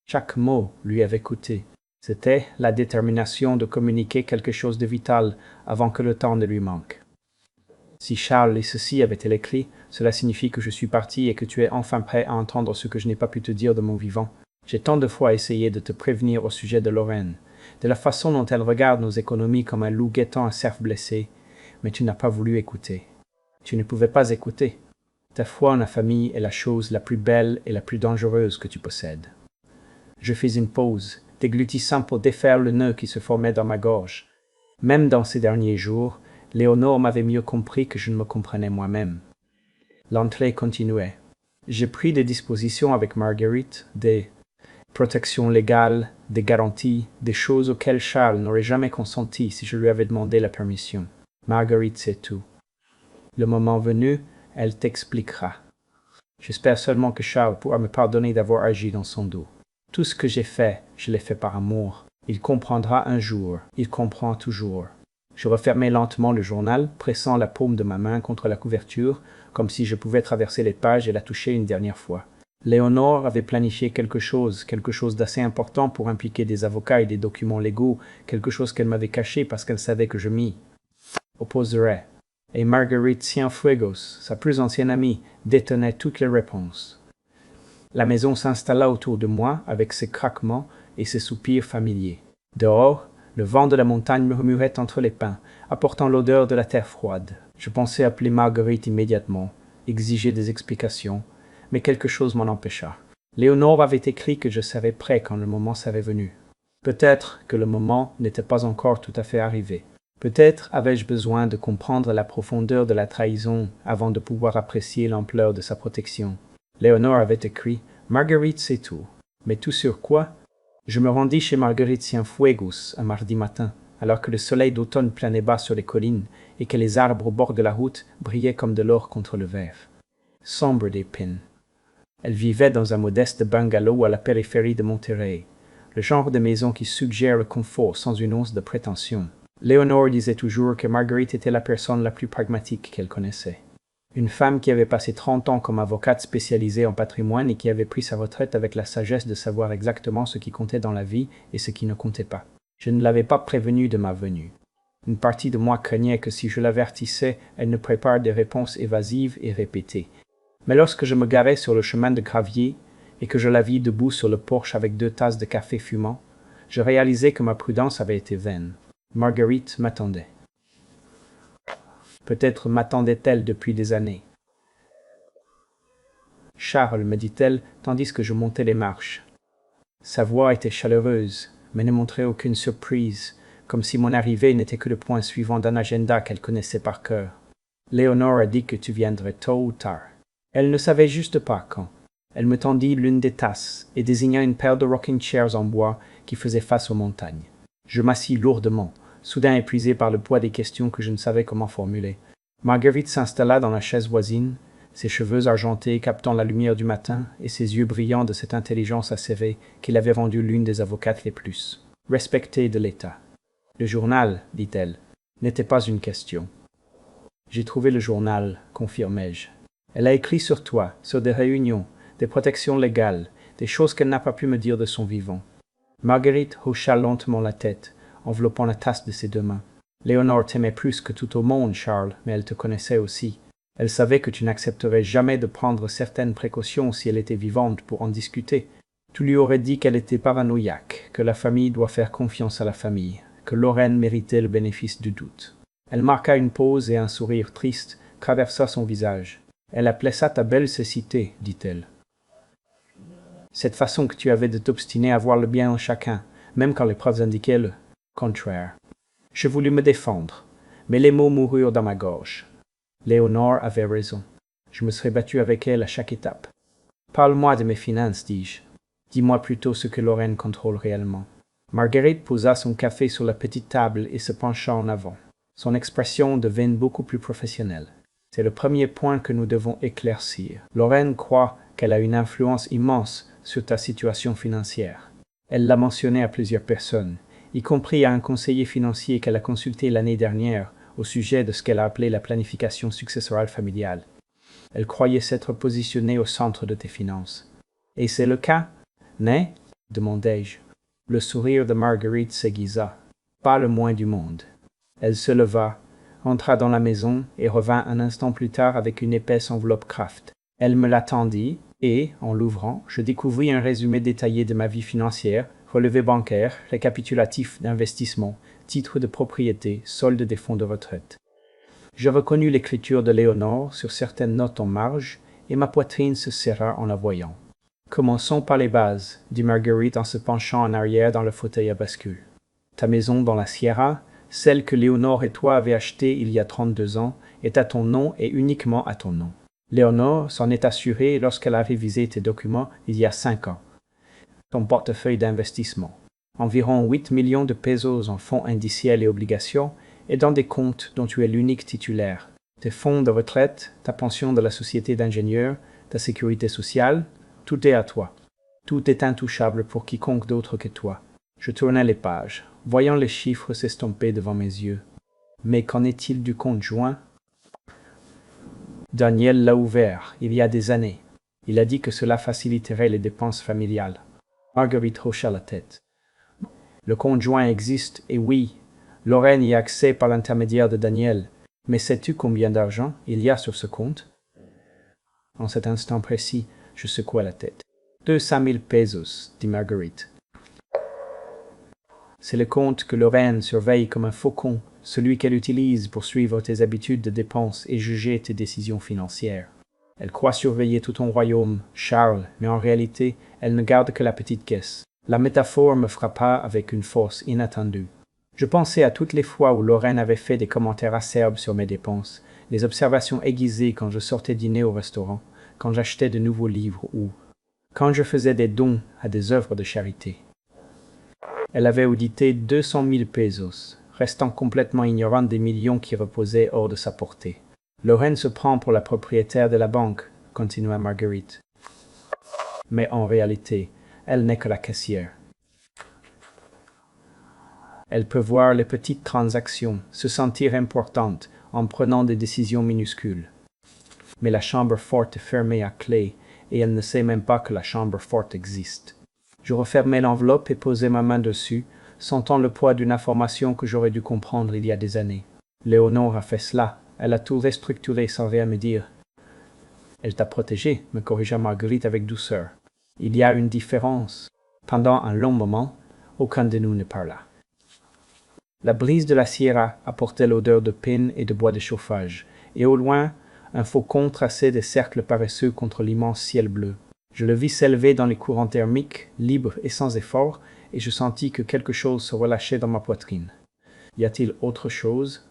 Chaque mot lui avait coûté. C'était la détermination de communiquer quelque chose de vital avant que le temps ne lui manque. Si Charles et ceci avait-il écrit, cela signifie que je suis parti et que tu es enfin prêt à entendre ce que je n'ai pas pu te dire de mon vivant. J'ai tant de fois essayé de te prévenir au sujet de Lorraine, de la façon dont elle regarde nos économies comme un loup guettant un cerf blessé, mais tu n'as pas voulu écouter. Tu ne pouvais pas écouter. Ta foi en la famille est la chose la plus belle et la plus dangereuse que tu possèdes. Je fis une pause, déglutissant pour défaire le nœud qui se formait dans ma gorge. Même dans ces derniers jours, Léonore m'avait mieux compris que je ne me comprenais moi-même. L'entrée continuait. J'ai pris des dispositions avec Marguerite, des protections légales, des garanties, des choses auxquelles Charles n'aurait jamais consenti si je lui avais demandé la permission. Marguerite sait tout. Le moment venu, elle t'expliquera. J'espère seulement que Charles pourra me pardonner d'avoir agi dans son dos. Tout ce que j'ai fait, je l'ai fait par amour. Il comprendra un jour, il comprend toujours. Je refermai lentement le journal, pressant la paume de ma main contre la couverture, comme si je pouvais traverser les pages et la toucher une dernière fois. Léonore avait planifié quelque chose d'assez important pour impliquer des avocats et des documents légaux, quelque chose qu'elle m'avait caché parce qu'elle savait que je m'y opposerais. Et Marguerite Cienfuegos, sa plus ancienne amie, détenait toutes les réponses. La maison s'installa autour de moi avec ses craquements et ses soupirs familiers. Dehors, le vent de la montagne murmurait entre les pins, apportant l'odeur de la terre froide. Je pensais appeler Marguerite immédiatement, exiger des explications, mais quelque chose m'en empêcha. Léonore avait écrit que je serais prêt quand le moment serait venu. Peut-être que le moment n'était pas encore tout à fait arrivé. Peut-être avais-je besoin de comprendre la profondeur de la trahison avant de pouvoir apprécier l'ampleur de sa protection. Léonore avait écrit « Marguerite sait tout ». Mais tout sur quoi? Je me rendis chez Marguerite Cienfuegos un mardi matin, alors que le soleil d'automne planait bas sur les collines et que les arbres au bord de la route brillaient comme de l'or contre le verre. Sombre d'épines. Elle vivait dans un modeste bungalow à la périphérie de Monterrey, le genre de maison qui suggère le confort sans une once de prétention. Léonore disait toujours que Marguerite était la personne la plus pragmatique qu'elle connaissait. Une femme qui avait passé 30 ans comme avocate spécialisée en patrimoine et qui avait pris sa retraite avec la sagesse de savoir exactement ce qui comptait dans la vie et ce qui ne comptait pas. Je ne l'avais pas prévenue de ma venue. Une partie de moi craignait que si je l'avertissais, elle ne prépare des réponses évasives et répétées. Mais lorsque je me garais sur le chemin de gravier et que je la vis debout sur le porche avec 2 tasses de café fumant, je réalisai que ma prudence avait été vaine. Marguerite m'attendait. Peut-être m'attendait-elle depuis des années. « Charles, me dit-elle, tandis que je montais les marches. » Sa voix était chaleureuse, mais ne montrait aucune surprise, comme si mon arrivée n'était que le point suivant d'un agenda qu'elle connaissait par cœur. « Léonore a dit que tu viendrais tôt ou tard. » Elle ne savait juste pas quand. Elle me tendit l'une des tasses et désigna une paire de rocking chairs en bois qui faisait face aux montagnes. Je m'assis lourdement, soudain épuisé par le poids des questions que je ne savais comment formuler. Marguerite s'installa dans la chaise voisine, ses cheveux argentés captant la lumière du matin et ses yeux brillants de cette intelligence acérée qui l'avait rendue l'une des avocates les plus respectées de l'État. « Le journal, dit-elle, n'était pas une question. »« J'ai trouvé le journal, confirmai-je. Elle a écrit sur toi, sur des réunions, des protections légales, des choses qu'elle n'a pas pu me dire de son vivant. » Marguerite hocha lentement la tête, enveloppant la tasse de ses 2 mains. « Léonore t'aimait plus que tout au monde, Charles, mais elle te connaissait aussi. Elle savait que tu n'accepterais jamais de prendre certaines précautions si elle était vivante pour en discuter. Tu lui aurais dit qu'elle était paranoïaque, que la famille doit faire confiance à la famille, que Lorraine méritait le bénéfice du doute. » Elle marqua une pause et un sourire triste traversa son visage. « Elle appelait ça ta belle cécité, dit-elle. Cette façon que tu avais de t'obstiner à voir le bien en chacun, même quand les preuves indiquaient le contraire. » Je voulus me défendre, mais les mots moururent dans ma gorge. Léonore avait raison. Je me serais battu avec elle à chaque étape. « Parle-moi de mes finances, dis-je. Dis-moi plutôt ce que Lorraine contrôle réellement. » Marguerite posa son café sur la petite table et se pencha en avant. Son expression devint beaucoup plus professionnelle. « C'est le premier point que nous devons éclaircir. Lorraine croit qu'elle a une influence immense sur ta situation financière. Elle l'a mentionné à plusieurs personnes, y compris à un conseiller financier qu'elle a consulté l'année dernière au sujet de ce qu'elle a appelé la planification successorale familiale. Elle croyait s'être positionnée au centre de tes finances. Et c'est le cas, n'est? Demandai-je. Le sourire de Marguerite s'aiguisa. Pas le moins du monde. Elle se leva, entra dans la maison et revint un instant plus tard avec une épaisse enveloppe Kraft. Elle me la tendit et, en l'ouvrant, je découvris un résumé détaillé de ma vie financière, relevé bancaire, récapitulatif d'investissement, titre de propriété, solde des fonds de retraite. Je reconnus l'écriture de Léonore sur certaines notes en marge et ma poitrine se serra en la voyant. Commençons par les bases, dit Marguerite en se penchant en arrière dans le fauteuil à bascule. Ta maison dans la Sierra, celle que Léonore et toi avez achetée il y a 32 ans, est à ton nom et uniquement à ton nom. Léonore s'en est assurée lorsqu'elle a révisé tes documents il y a 5 ans. Ton portefeuille d'investissement. Environ 8 millions de pesos en fonds indiciels et obligations et dans des comptes dont tu es l'unique titulaire. Tes fonds de retraite, ta pension de la société d'ingénieurs, ta sécurité sociale, tout est à toi. Tout est intouchable pour quiconque d'autre que toi. Je tournai les pages, voyant les chiffres s'estomper devant mes yeux. Mais qu'en est-il du compte joint? Daniel l'a ouvert, il y a des années. Il a dit que cela faciliterait les dépenses familiales. Marguerite hocha la tête. Le compte joint existe, et oui, Lorraine y a accès par l'intermédiaire de Daniel. Mais sais-tu combien d'argent il y a sur ce compte? En cet instant précis, je secouai la tête. 200 000 pesos, dit Marguerite. C'est le compte que Lorraine surveille comme un faucon, celui qu'elle utilise pour suivre tes habitudes de dépenses et juger tes décisions financières. Elle croit surveiller tout ton royaume, Charles, mais en réalité, elle ne garde que la petite caisse. La métaphore me frappa avec une force inattendue. Je pensais à toutes les fois où Lorraine avait fait des commentaires acerbes sur mes dépenses, les observations aiguisées quand je sortais dîner au restaurant, quand j'achetais de nouveaux livres ou quand je faisais des dons à des œuvres de charité. Elle avait audité 200 000 pesos, restant complètement ignorante des millions qui reposaient hors de sa portée. Lorraine se prend pour la propriétaire de la banque, continua Marguerite. Mais en réalité, elle n'est que la caissière. Elle peut voir les petites transactions, se sentir importante en prenant des décisions minuscules. Mais la chambre forte est fermée à clé et elle ne sait même pas que la chambre forte existe. Je refermai l'enveloppe et posai ma main dessus, sentant le poids d'une information que j'aurais dû comprendre il y a des années. Léonore a fait cela, elle a tout restructuré sans rien me dire. Elle t'a protégé, me corrigea Marguerite avec douceur. Il y a une différence. Pendant un long moment, aucun de nous ne parla. La brise de la Sierra apportait l'odeur de pine et de bois de chauffage, et au loin, un faucon traçait des cercles paresseux contre l'immense ciel bleu. Je le vis s'élever dans les courants thermiques, libre et sans effort, et je sentis que quelque chose se relâchait dans ma poitrine. Y a-t-il autre chose?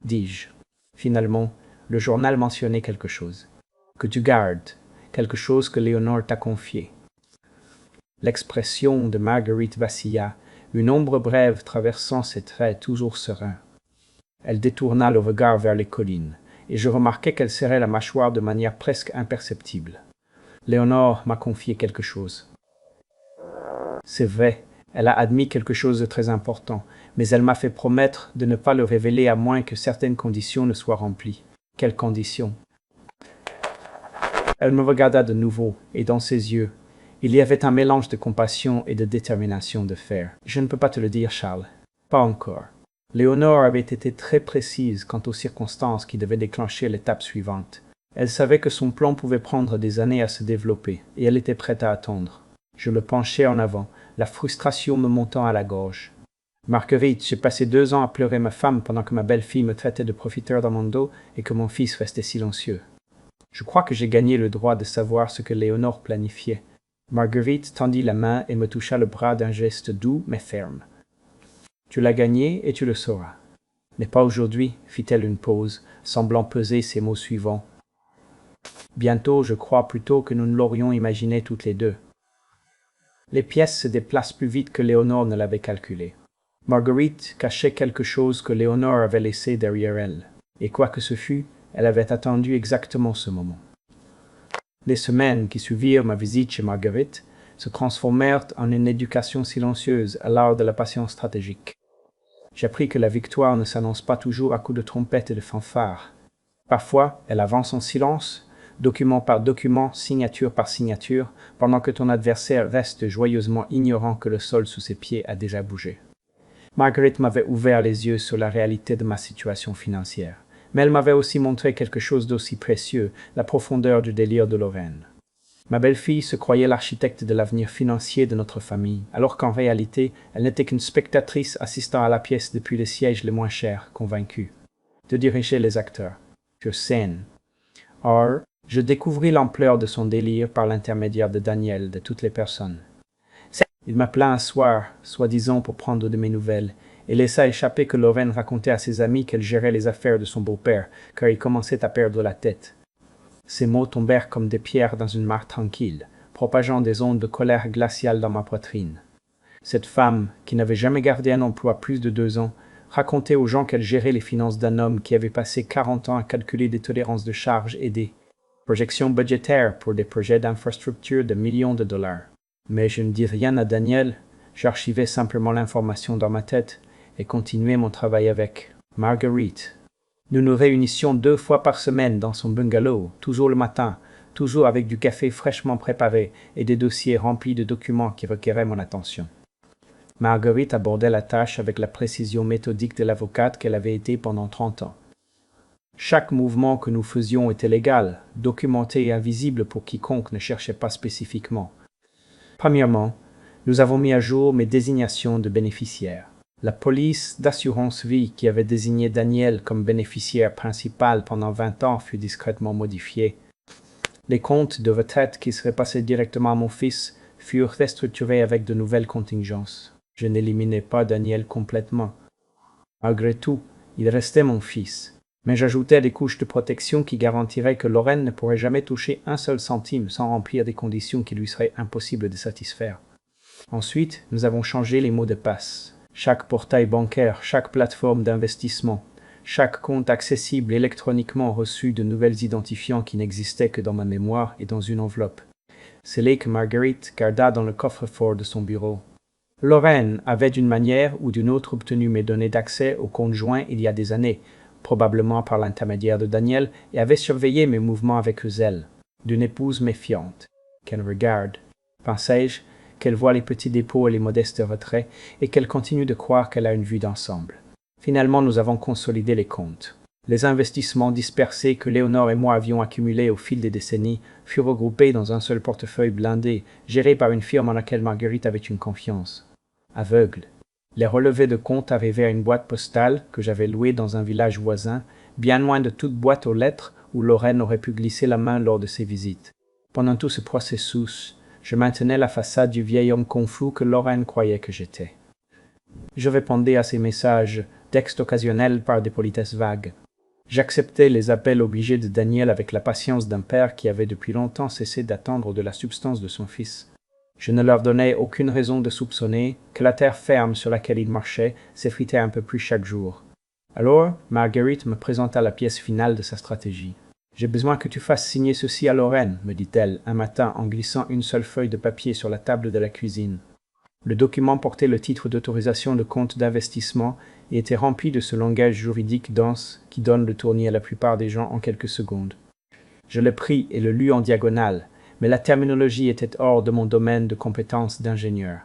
Dis-je. Finalement, le journal mentionnait quelque chose. Que tu gardes, quelque chose que Léonore t'a confié. L'expression de Marguerite vacilla, une ombre brève traversant ses traits toujours sereins. Elle détourna le regard vers les collines, et je remarquai qu'elle serrait la mâchoire de manière presque imperceptible. Léonore m'a confié quelque chose. C'est vrai, elle a admis quelque chose de très important, mais elle m'a fait promettre de ne pas le révéler à moins que certaines conditions ne soient remplies. Quelles conditions? Elle me regarda de nouveau, et dans ses yeux, il y avait un mélange de compassion et de détermination de faire. Je ne peux pas te le dire, Charles. Pas encore. Léonore avait été très précise quant aux circonstances qui devaient déclencher l'étape suivante. Elle savait que son plan pouvait prendre des années à se développer, et elle était prête à attendre. Je le penchai en avant, la frustration me montant à la gorge. Marguerite, j'ai passé 2 ans à pleurer ma femme pendant que ma belle-fille me traitait de profiteur dans mon dos et que mon fils restait silencieux. Je crois que j'ai gagné le droit de savoir ce que Léonore planifiait. Marguerite tendit la main et me toucha le bras d'un geste doux mais ferme. Tu l'as gagné et tu le sauras. Mais pas aujourd'hui, fit-elle une pause, semblant peser ses mots suivants. Bientôt, je crois plutôt que nous ne l'aurions imaginé toutes les deux. Les pièces se déplacent plus vite que Léonore ne l'avait calculé. Marguerite cachait quelque chose que Léonore avait laissé derrière elle, et quoi que ce fût, elle avait attendu exactement ce moment. Les semaines qui suivirent ma visite chez Marguerite se transformèrent en une éducation silencieuse à l'art de la patience stratégique. J'appris que la victoire ne s'annonce pas toujours à coups de trompette et de fanfare. Parfois, elle avance en silence, document par document, signature par signature, pendant que ton adversaire reste joyeusement ignorant que le sol sous ses pieds a déjà bougé. Marguerite m'avait ouvert les yeux sur la réalité de ma situation financière, mais elle m'avait aussi montré quelque chose d'aussi précieux, la profondeur du délire de Lorraine. Ma belle-fille se croyait l'architecte de l'avenir financier de notre famille, alors qu'en réalité, elle n'était qu'une spectatrice assistant à la pièce depuis les sièges les moins chers, convaincue de diriger les acteurs sur scène. Or, je découvris l'ampleur de son délire par l'intermédiaire de Daniel, de toutes les personnes. Il m'appela un soir, soi-disant pour prendre de mes nouvelles, et laissa échapper que Lorraine racontait à ses amis qu'elle gérait les affaires de son beau-père, car il commençait à perdre la tête. Ces mots tombèrent comme des pierres dans une mare tranquille, propageant des ondes de colère glaciale dans ma poitrine. Cette femme, qui n'avait jamais gardé un emploi plus de 2 ans, racontait aux gens qu'elle gérait les finances d'un homme qui avait passé 40 ans à calculer des tolérances de charges et des projections budgétaires pour des projets d'infrastructure de millions de dollars. Mais je ne dis rien à Daniel, j'archivais simplement l'information dans ma tête et continuais mon travail avec Marguerite. Nous nous réunissions 2 fois par semaine dans son bungalow, toujours le matin, toujours avec du café fraîchement préparé et des dossiers remplis de documents qui requéraient mon attention. Marguerite abordait la tâche avec la précision méthodique de l'avocate qu'elle avait été pendant 30 ans. Chaque mouvement que nous faisions était légal, documenté et invisible pour quiconque ne cherchait pas spécifiquement. Premièrement, nous avons mis à jour mes désignations de bénéficiaires. La police d'assurance vie qui avait désigné Daniel comme bénéficiaire principal pendant 20 ans fut discrètement modifiée. Les comptes de retraite qui seraient passés directement à mon fils furent restructurés avec de nouvelles contingences. Je n'éliminais pas Daniel complètement. Malgré tout, il restait mon fils. Mais j'ajoutais des couches de protection qui garantiraient que Lorraine ne pourrait jamais toucher un seul centime sans remplir des conditions qui lui seraient impossibles de satisfaire. Ensuite, nous avons changé les mots de passe. Chaque portail bancaire, chaque plateforme d'investissement, chaque compte accessible électroniquement reçut de nouvelles identifiants qui n'existaient que dans ma mémoire et dans une enveloppe. Scellée que Marguerite garda dans le coffre-fort de son bureau. Lorraine avait d'une manière ou d'une autre obtenu mes données d'accès au compte joint il y a des années, probablement par l'intermédiaire de Daniel, et avait surveillé mes mouvements avec zèle, d'une épouse méfiante. Qu'elle regarde, pensais-je, qu'elle voit les petits dépôts et les modestes retraits, et qu'elle continue de croire qu'elle a une vue d'ensemble. Finalement, nous avons consolidé les comptes. Les investissements dispersés que Léonore et moi avions accumulés au fil des décennies furent regroupés dans un seul portefeuille blindé, géré par une firme en laquelle Marguerite avait une confiance aveugle. Les relevés de compte arrivaient à une boîte postale que j'avais louée dans un village voisin, bien loin de toute boîte aux lettres où Lorraine aurait pu glisser la main lors de ses visites. Pendant tout ce processus, je maintenais la façade du vieil homme confus que Lorraine croyait que j'étais. Je répondais à ses messages, textes occasionnels par des politesses vagues. J'acceptais les appels obligés de Daniel avec la patience d'un père qui avait depuis longtemps cessé d'attendre de la substance de son fils. Je ne leur donnais aucune raison de soupçonner que la terre ferme sur laquelle ils marchaient s'effritait un peu plus chaque jour. Alors, Marguerite me présenta la pièce finale de sa stratégie. « J'ai besoin que tu fasses signer ceci à Lorraine, me dit-elle, un matin en glissant une seule feuille de papier sur la table de la cuisine. Le document portait le titre d'autorisation de compte d'investissement et était rempli de ce langage juridique dense qui donne le tournis à la plupart des gens en quelques secondes. Je le pris et le lus en diagonale, mais la terminologie était hors de mon domaine de compétence d'ingénieur.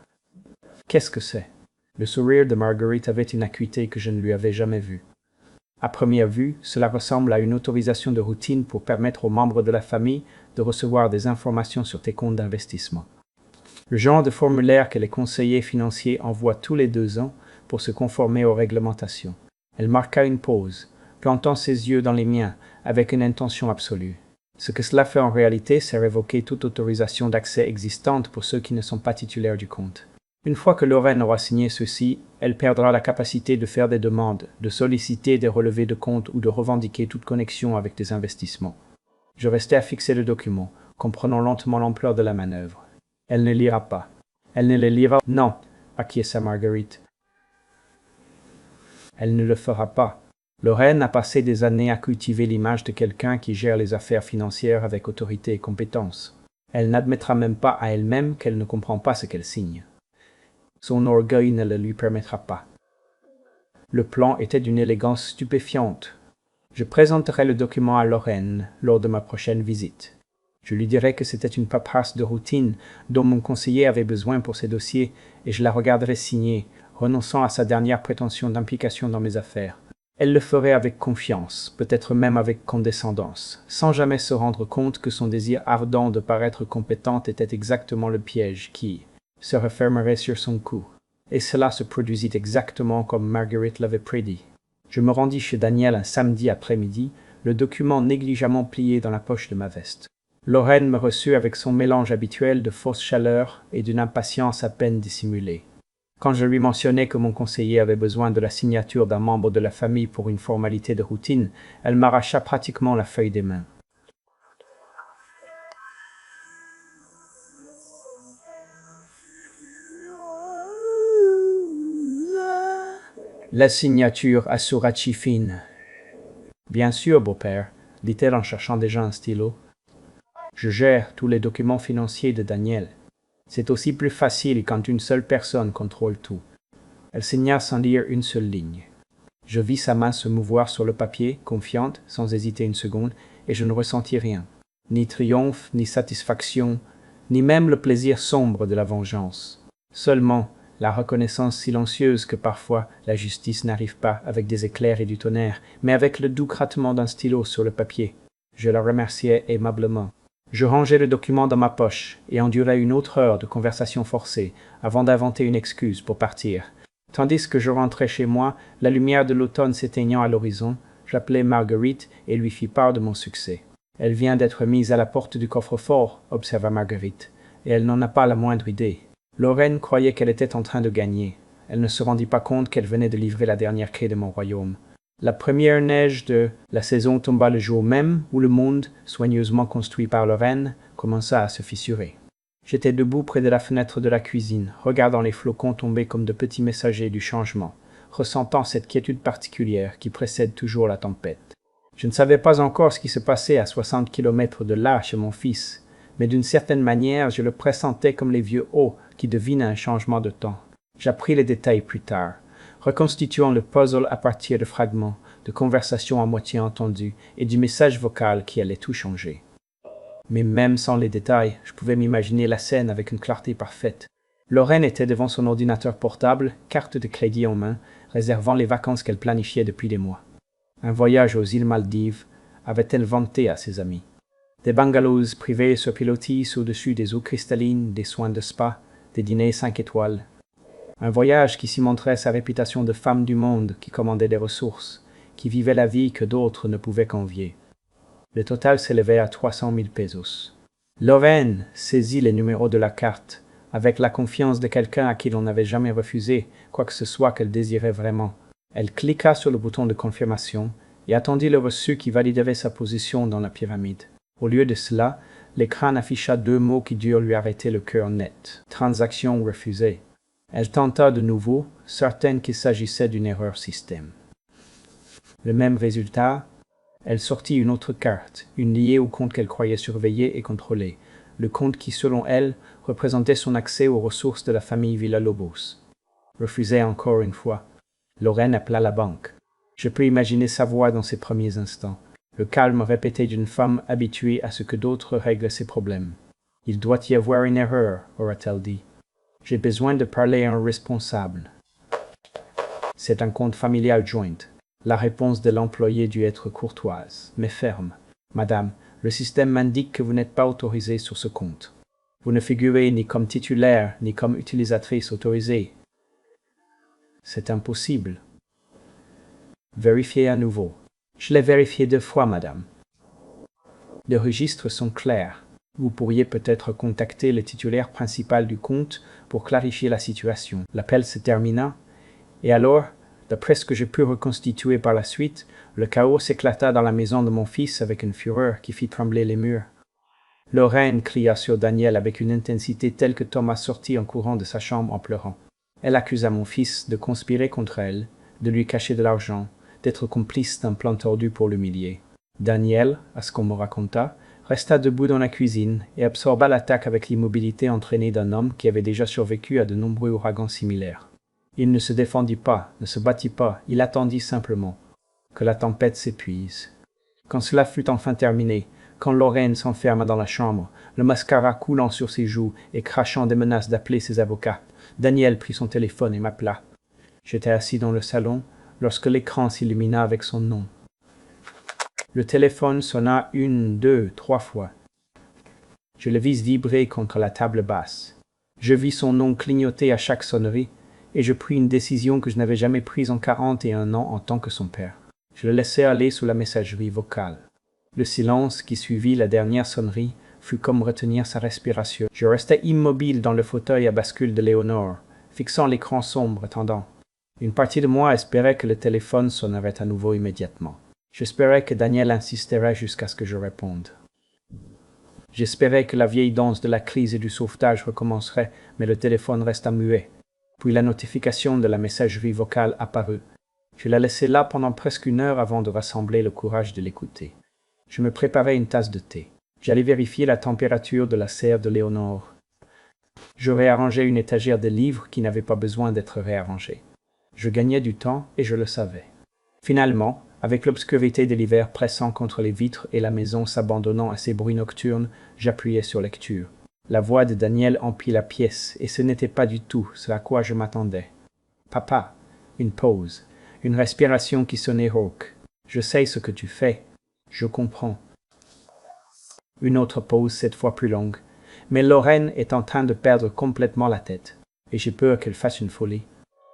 Qu'est-ce que c'est? Le sourire de Marguerite avait une acuité que je ne lui avais jamais vue. À première vue, cela ressemble à une autorisation de routine pour permettre aux membres de la famille de recevoir des informations sur tes comptes d'investissement. Le genre de formulaire que les conseillers financiers envoient tous les 2 ans pour se conformer aux réglementations. Elle marqua une pause, plantant ses yeux dans les miens avec une intention absolue. Ce que cela fait en réalité, c'est révoquer toute autorisation d'accès existante pour ceux qui ne sont pas titulaires du compte. Une fois que Lorraine aura signé ceci, elle perdra la capacité de faire des demandes, de solliciter des relevés de compte ou de revendiquer toute connexion avec des investissements. Je restai à fixer le document, comprenant lentement l'ampleur de la manœuvre. Elle ne lira pas. Elle ne le lira. Non, acquiesça Marguerite. Elle ne le fera pas. Lorraine a passé des années à cultiver l'image de quelqu'un qui gère les affaires financières avec autorité et compétence. Elle n'admettra même pas à elle-même qu'elle ne comprend pas ce qu'elle signe. Son orgueil ne le lui permettra pas. Le plan était d'une élégance stupéfiante. Je présenterai le document à Lorraine lors de ma prochaine visite. Je lui dirai que c'était une paperasse de routine dont mon conseiller avait besoin pour ses dossiers et je la regarderai signer, renonçant à sa dernière prétention d'implication dans mes affaires. Elle le ferait avec confiance, peut-être même avec condescendance, sans jamais se rendre compte que son désir ardent de paraître compétente était exactement le piège qui se refermerait sur son cou. Et cela se produisit exactement comme Marguerite l'avait prédit. Je me rendis chez Daniel un samedi après-midi, le document négligemment plié dans la poche de ma veste. Lorraine me reçut avec son mélange habituel de fausse chaleur et d'une impatience à peine dissimulée. Quand je lui mentionnai que mon conseiller avait besoin de la signature d'un membre de la famille pour une formalité de routine, elle m'arracha pratiquement la feuille des mains. La signature à Sourachi fine. Bien sûr, beau-père, dit-elle en cherchant déjà un stylo. Je gère tous les documents financiers de Daniel. C'est aussi plus facile quand une seule personne contrôle tout. Elle signa sans lire une seule ligne. Je vis sa main se mouvoir sur le papier, confiante, sans hésiter une seconde, et je ne ressentis rien. Ni triomphe, ni satisfaction, ni même le plaisir sombre de la vengeance. Seulement la reconnaissance silencieuse que parfois la justice n'arrive pas avec des éclairs et du tonnerre, mais avec le doux grattement d'un stylo sur le papier. Je la remerciai aimablement. Je rangeai le document dans ma poche et endurai une autre heure de conversation forcée avant d'inventer une excuse pour partir. Tandis que je rentrais chez moi, la lumière de l'automne s'éteignant à l'horizon, j'appelai Marguerite et lui fis part de mon succès. « Elle vient d'être mise à la porte du coffre-fort, observa Marguerite, et elle n'en a pas la moindre idée. » Lorraine croyait qu'elle était en train de gagner. Elle ne se rendit pas compte qu'elle venait de livrer la dernière clé de mon royaume. La première neige de la saison tomba le jour même où le monde, soigneusement construit par Lorraine, commença à se fissurer. J'étais debout près de la fenêtre de la cuisine, regardant les flocons tomber comme de petits messagers du changement, ressentant cette quiétude particulière qui précède toujours la tempête. Je ne savais pas encore ce qui se passait à 60 kilomètres de là chez mon fils, mais d'une certaine manière je le pressentais comme les vieux hauts qui devinent un changement de temps. J'appris les détails plus tard, reconstituant le puzzle à partir de fragments, de conversations à moitié entendues et du message vocal qui allait tout changer. Mais même sans les détails, je pouvais m'imaginer la scène avec une clarté parfaite. Lorraine était devant son ordinateur portable, carte de crédit en main, réservant les vacances qu'elle planifiait depuis des mois. Un voyage aux îles Maldives avait-elle vanté à ses amis. Des bungalows privés sur pilotis au-dessus des eaux cristallines, des soins de spa, des dîners 5 étoiles. Un voyage qui cimenterait sa réputation de femme du monde qui commandait des ressources, qui vivait la vie que d'autres ne pouvaient qu'envier. Le total s'élevait à 300 000 pesos. Lorraine saisit les numéros de la carte, avec la confiance de quelqu'un à qui l'on n'avait jamais refusé quoi que ce soit qu'elle désirait vraiment. Elle cliqua sur le bouton de confirmation et attendit le reçu qui validerait sa position dans la pyramide. Au lieu de cela, l'écran afficha 2 mots qui durent lui arrêter le cœur net. Transaction refusée. Elle tenta de nouveau, certaine qu'il s'agissait d'une erreur système. Le même résultat, elle sortit une autre carte, une liée au compte qu'elle croyait surveiller et contrôler, le compte qui, selon elle, représentait son accès aux ressources de la famille Villalobos. Refusée encore une fois. Lorraine appela la banque. Je peux imaginer sa voix dans ses premiers instants, le calme répété d'une femme habituée à ce que d'autres règlent ses problèmes. « Il doit y avoir une erreur, aura-t-elle dit. J'ai besoin de parler à un responsable. » C'est un compte familial joint. La réponse de l'employé dut être courtoise, mais ferme. « Madame, le système m'indique que vous n'êtes pas autorisée sur ce compte. Vous ne figurez ni comme titulaire, ni comme utilisatrice autorisée. C'est impossible. » Vérifiez à nouveau. Je l'ai vérifié 2 fois, madame. Les registres sont clairs. Vous pourriez peut-être contacter le titulaire principal du compte pour clarifier la situation. L'appel se termina, et alors, d'après ce que j'ai pu reconstituer par la suite, le chaos s'éclata dans la maison de mon fils avec une fureur qui fit trembler les murs. Lorraine cria sur Daniel avec une intensité telle que Thomas sortit en courant de sa chambre en pleurant. Elle accusa mon fils de conspirer contre elle, de lui cacher de l'argent, d'être complice d'un plan tordu pour l'humilier. Daniel, à ce qu'on me raconta, resta debout dans la cuisine et absorba l'attaque avec l'immobilité entraînée d'un homme qui avait déjà survécu à de nombreux ouragans similaires. Il ne se défendit pas, ne se battit pas, il attendit simplement. que la tempête s'épuise. Quand cela fut enfin terminé, quand Lorraine s'enferma dans la chambre, le mascara coulant sur ses joues et crachant des menaces d'appeler ses avocats, Daniel prit son téléphone et m'appela. J'étais assis dans le salon lorsque l'écran s'illumina avec son nom. Le téléphone sonna 1, 2, 3 fois. Je le vis vibrer contre la table basse. Je vis son nom clignoter à chaque sonnerie, et je pris une décision que je n'avais jamais prise en 41 ans en tant que son père. Je le laissai aller sous la messagerie vocale. Le silence qui suivit la dernière sonnerie fut comme retenir sa respiration. Je restais immobile dans le fauteuil à bascule de Léonore, fixant l'écran sombre attendant. Une partie de moi espérait que le téléphone sonnerait à nouveau immédiatement. J'espérais que Daniel insisterait jusqu'à ce que je réponde. J'espérais que la vieille danse de la crise et du sauvetage recommencerait, mais le téléphone resta muet. Puis la notification de la messagerie vocale apparut. Je la laissai là pendant presque 1 heure avant de rassembler le courage de l'écouter. Je me préparais une tasse de thé. J'allais vérifier la température de la serre de Léonore. Je réarrangeais une étagère de livres qui n'avait pas besoin d'être réarrangée. Je gagnais du temps et je le savais. Finalement, avec l'obscurité de l'hiver pressant contre les vitres et la maison s'abandonnant à ses bruits nocturnes, j'appuyais sur lecture. La voix de Daniel emplit la pièce, et ce n'était pas du tout ce à quoi je m'attendais. « Papa !» Une pause, une respiration qui sonnait rauque. « Je sais ce que tu fais. Je comprends. » Une autre pause, cette fois plus longue. « Mais Lorraine est en train de perdre complètement la tête, et j'ai peur qu'elle fasse une folie. »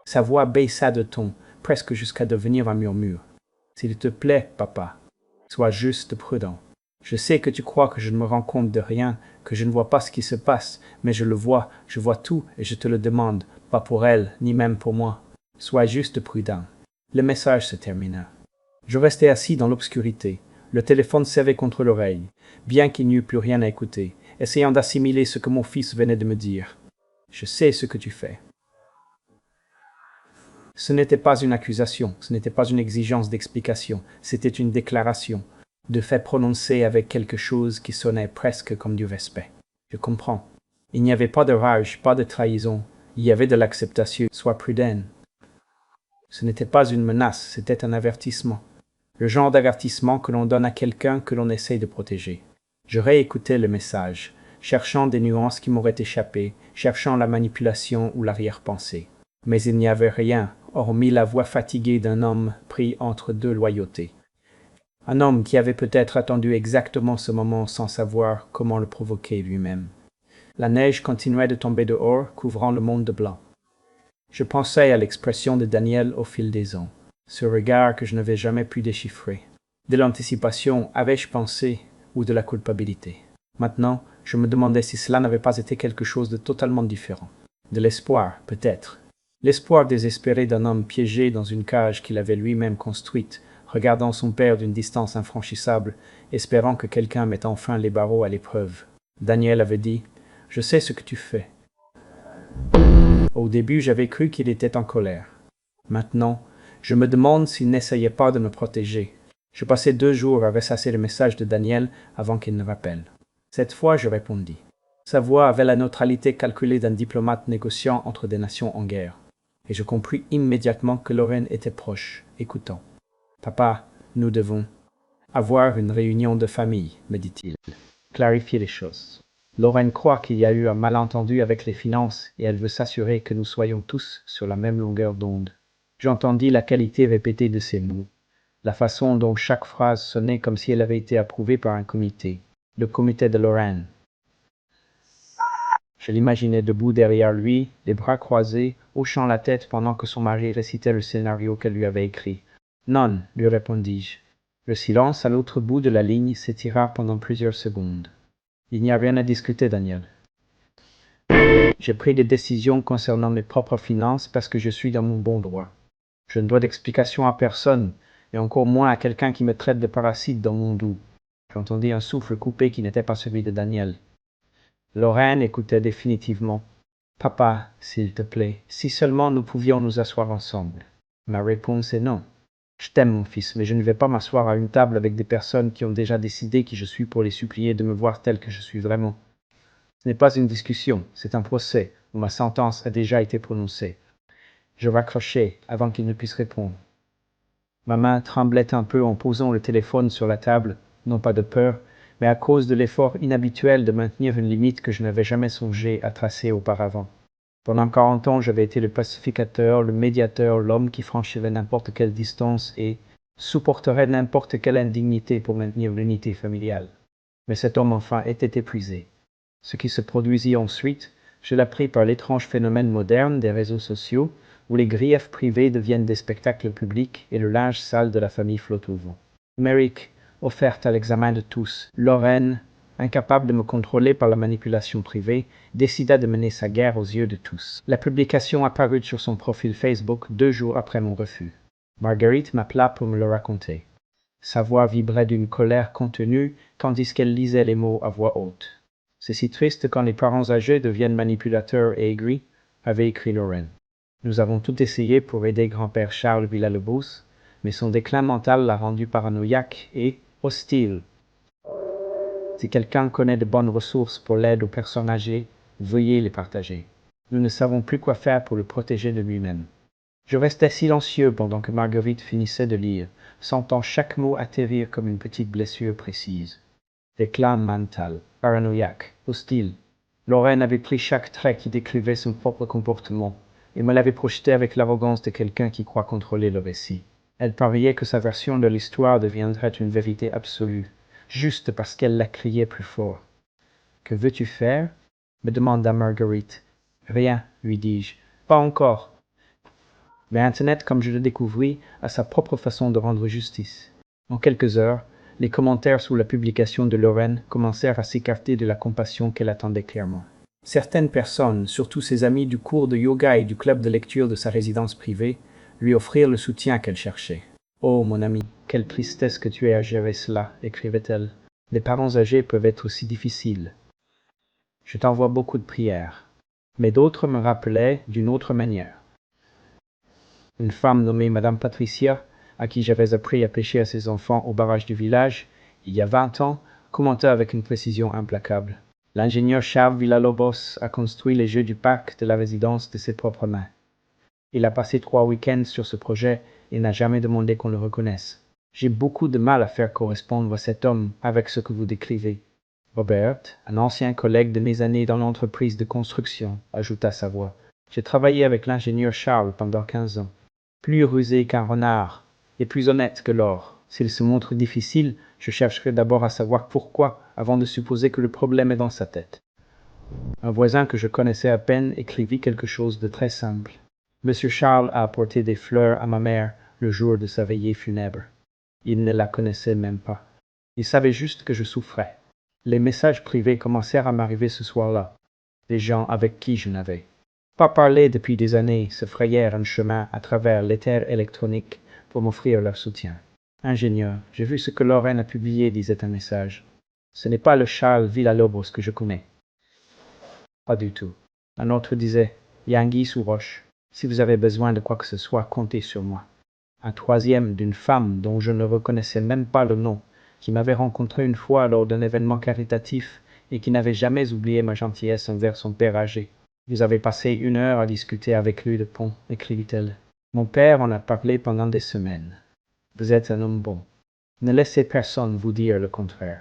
Sa voix baissa de ton, presque jusqu'à devenir un murmure. « S'il te plaît, papa, sois juste prudent. Je sais que tu crois que je ne me rends compte de rien, que je ne vois pas ce qui se passe, mais je le vois, je vois tout et je te le demande, pas pour elle, ni même pour moi. Sois juste prudent. » Le message se termina. Je restais assis dans l'obscurité, le téléphone serré contre l'oreille, bien qu'il n'y eût plus rien à écouter, essayant d'assimiler ce que mon fils venait de me dire. « Je sais ce que tu fais. » Ce n'était pas une accusation, ce n'était pas une exigence d'explication, c'était une déclaration, de fait prononcée avec quelque chose qui sonnait presque comme du respect. Je comprends. Il n'y avait pas de rage, pas de trahison, il y avait de l'acceptation, sois prudent. Ce n'était pas une menace, c'était un avertissement. Le genre d'avertissement que l'on donne à quelqu'un que l'on essaye de protéger. Je réécoutais le message, cherchant des nuances qui m'auraient échappé, cherchant la manipulation ou l'arrière-pensée. Mais il n'y avait rien, hormis la voix fatiguée d'un homme pris entre 2 loyautés. Un homme qui avait peut-être attendu exactement ce moment sans savoir comment le provoquer lui-même. La neige continuait de tomber dehors, couvrant le monde de blanc. Je pensais à l'expression de Daniel au fil des ans, ce regard que je n'avais jamais pu déchiffrer. De l'anticipation, avais-je pensé, ou de la culpabilité? Maintenant, je me demandais si cela n'avait pas été quelque chose de totalement différent. De l'espoir, peut-être. L'espoir désespéré d'un homme piégé dans une cage qu'il avait lui-même construite, regardant son père d'une distance infranchissable, espérant que quelqu'un mette enfin les barreaux à l'épreuve. Daniel avait dit « Je sais ce que tu fais. » Au début, j'avais cru qu'il était en colère. Maintenant, je me demande s'il n'essayait pas de me protéger. Je passai 2 jours à ressasser le message de Daniel avant qu'il ne rappelle. Cette fois, je répondis. Sa voix avait la neutralité calculée d'un diplomate négociant entre des nations en guerre. Et je compris immédiatement que Lorraine était proche, écoutant. « Papa, nous devons avoir une réunion de famille, me dit-il. Clarifier les choses. Lorraine croit qu'il y a eu un malentendu avec les finances et elle veut s'assurer que nous soyons tous sur la même longueur d'onde. » J'entendis la qualité répétée de ces mots, la façon dont chaque phrase sonnait comme si elle avait été approuvée par un comité, le comité de Lorraine. Je l'imaginais debout derrière lui, les bras croisés, hochant la tête pendant que son mari récitait le scénario qu'elle lui avait écrit. « Non, lui répondis-je. » Le silence à l'autre bout de la ligne s'étira pendant plusieurs secondes. « Il n'y a rien à discuter, Daniel. J'ai pris des décisions concernant mes propres finances parce que je suis dans mon bon droit. Je ne dois d'explication à personne, et encore moins à quelqu'un qui me traite de parasite dans mon dos. » J'entendis un souffle coupé qui n'était pas celui de Daniel. Lorraine écoutait définitivement. « Papa, s'il te plaît, si seulement nous pouvions nous asseoir ensemble. » Ma réponse est non. Je t'aime, mon fils, mais je ne vais pas m'asseoir à une table avec des personnes qui ont déjà décidé qui je suis pour les supplier de me voir tel que je suis vraiment. Ce n'est pas une discussion, c'est un procès où ma sentence a déjà été prononcée. Je raccrochai avant qu'il ne puisse répondre. Ma main tremblait un peu en posant le téléphone sur la table, non pas de peur, mais à cause de l'effort inhabituel de maintenir une limite que je n'avais jamais songé à tracer auparavant. Pendant 40 ans, j'avais été le pacificateur, le médiateur, l'homme qui franchirait n'importe quelle distance et supporterait n'importe quelle indignité pour maintenir l'unité familiale. Mais cet homme enfin était épuisé. Ce qui se produisit ensuite, je l'appris par l'étrange phénomène moderne des réseaux sociaux, où les griefs privés deviennent des spectacles publics et le linge sale de la famille flotte au vent. Merrick, offerte à l'examen de tous, Lorraine, incapable de me contrôler par la manipulation privée, décida de mener sa guerre aux yeux de tous. La publication apparut sur son profil Facebook 2 jours après mon refus. Marguerite m'appela pour me le raconter. Sa voix vibrait d'une colère contenue, tandis qu'elle lisait les mots à voix haute. « C'est si triste quand les parents âgés deviennent manipulateurs et aigris », avait écrit Lorraine. Nous avons tout essayé pour aider grand-père Charles Villalobos, mais son déclin mental l'a rendu paranoïaque et hostile. Si quelqu'un connaît de bonnes ressources pour l'aide aux personnes âgées, veuillez les partager. Nous ne savons plus quoi faire pour le protéger de lui-même. Je restais silencieux pendant que Marguerite finissait de lire, sentant chaque mot atterrir comme une petite blessure précise. Déclin mental, paranoïaque, hostile. Lorraine avait pris chaque trait qui décrivait son propre comportement et me l'avait projeté avec l'arrogance de quelqu'un qui croit contrôler le récit. Elle pariait que sa version de l'histoire deviendrait une vérité absolue, juste parce qu'elle la criait plus fort. « Que veux-tu faire » me demanda Marguerite. « Rien, lui dis-je. Pas encore. » Mais Internet, comme je le découvris, a sa propre façon de rendre justice. En quelques heures, les commentaires sous la publication de Lorraine commencèrent à s'écarter de la compassion qu'elle attendait clairement. Certaines personnes, surtout ses amis du cours de yoga et du club de lecture de sa résidence privée, lui offrirent le soutien qu'elle cherchait. « Oh, mon ami, quelle tristesse que tu aies à gérer cela » écrivait-elle. « Les parents âgés peuvent être aussi difficiles. Je t'envoie beaucoup de prières. » Mais d'autres me rappelaient d'une autre manière. Une femme nommée Madame Patricia, à qui j'avais appris à pêcher à ses enfants au barrage du village, il y a 20 ans, commenta avec une précision implacable. L'ingénieur Charles Villalobos a construit les jeux du parc de la résidence de ses propres mains. Il a passé 3 week-ends sur ce projet et n'a jamais demandé qu'on le reconnaisse. J'ai beaucoup de mal à faire correspondre cet homme avec ce que vous décrivez. Robert, un ancien collègue de mes années dans l'entreprise de construction, ajouta sa voix. J'ai travaillé avec l'ingénieur Charles pendant 15 ans. Plus rusé qu'un renard, et plus honnête que l'or. S'il se montre difficile, je chercherai d'abord à savoir pourquoi, avant de supposer que le problème est dans sa tête. Un voisin que je connaissais à peine écrivit quelque chose de très simple. Monsieur Charles a apporté des fleurs à ma mère le jour de sa veillée funèbre. Il ne la connaissait même pas. Il savait juste que je souffrais. Les messages privés commencèrent à m'arriver ce soir-là. Des gens avec qui je n'avais pas parlé depuis des années se frayèrent un chemin à travers l'éther électronique pour m'offrir leur soutien. « Ingénieur, j'ai vu ce que Lorraine a publié, disait un message. Ce n'est pas le Charles Villalobos que je connais. Pas du tout. Un autre disait « Yangui sous roche. Si vous avez besoin de quoi que ce soit, comptez sur moi. » Un troisième d'une femme dont je ne reconnaissais même pas le nom, qui m'avait rencontré une fois lors d'un événement caritatif et qui n'avait jamais oublié ma gentillesse envers son père âgé. « Vous avez passé 1 heure à discuter avec lui de pont, » écrivit-elle. « Mon père en a parlé pendant des semaines. Vous êtes un homme bon. Ne laissez personne vous dire le contraire. »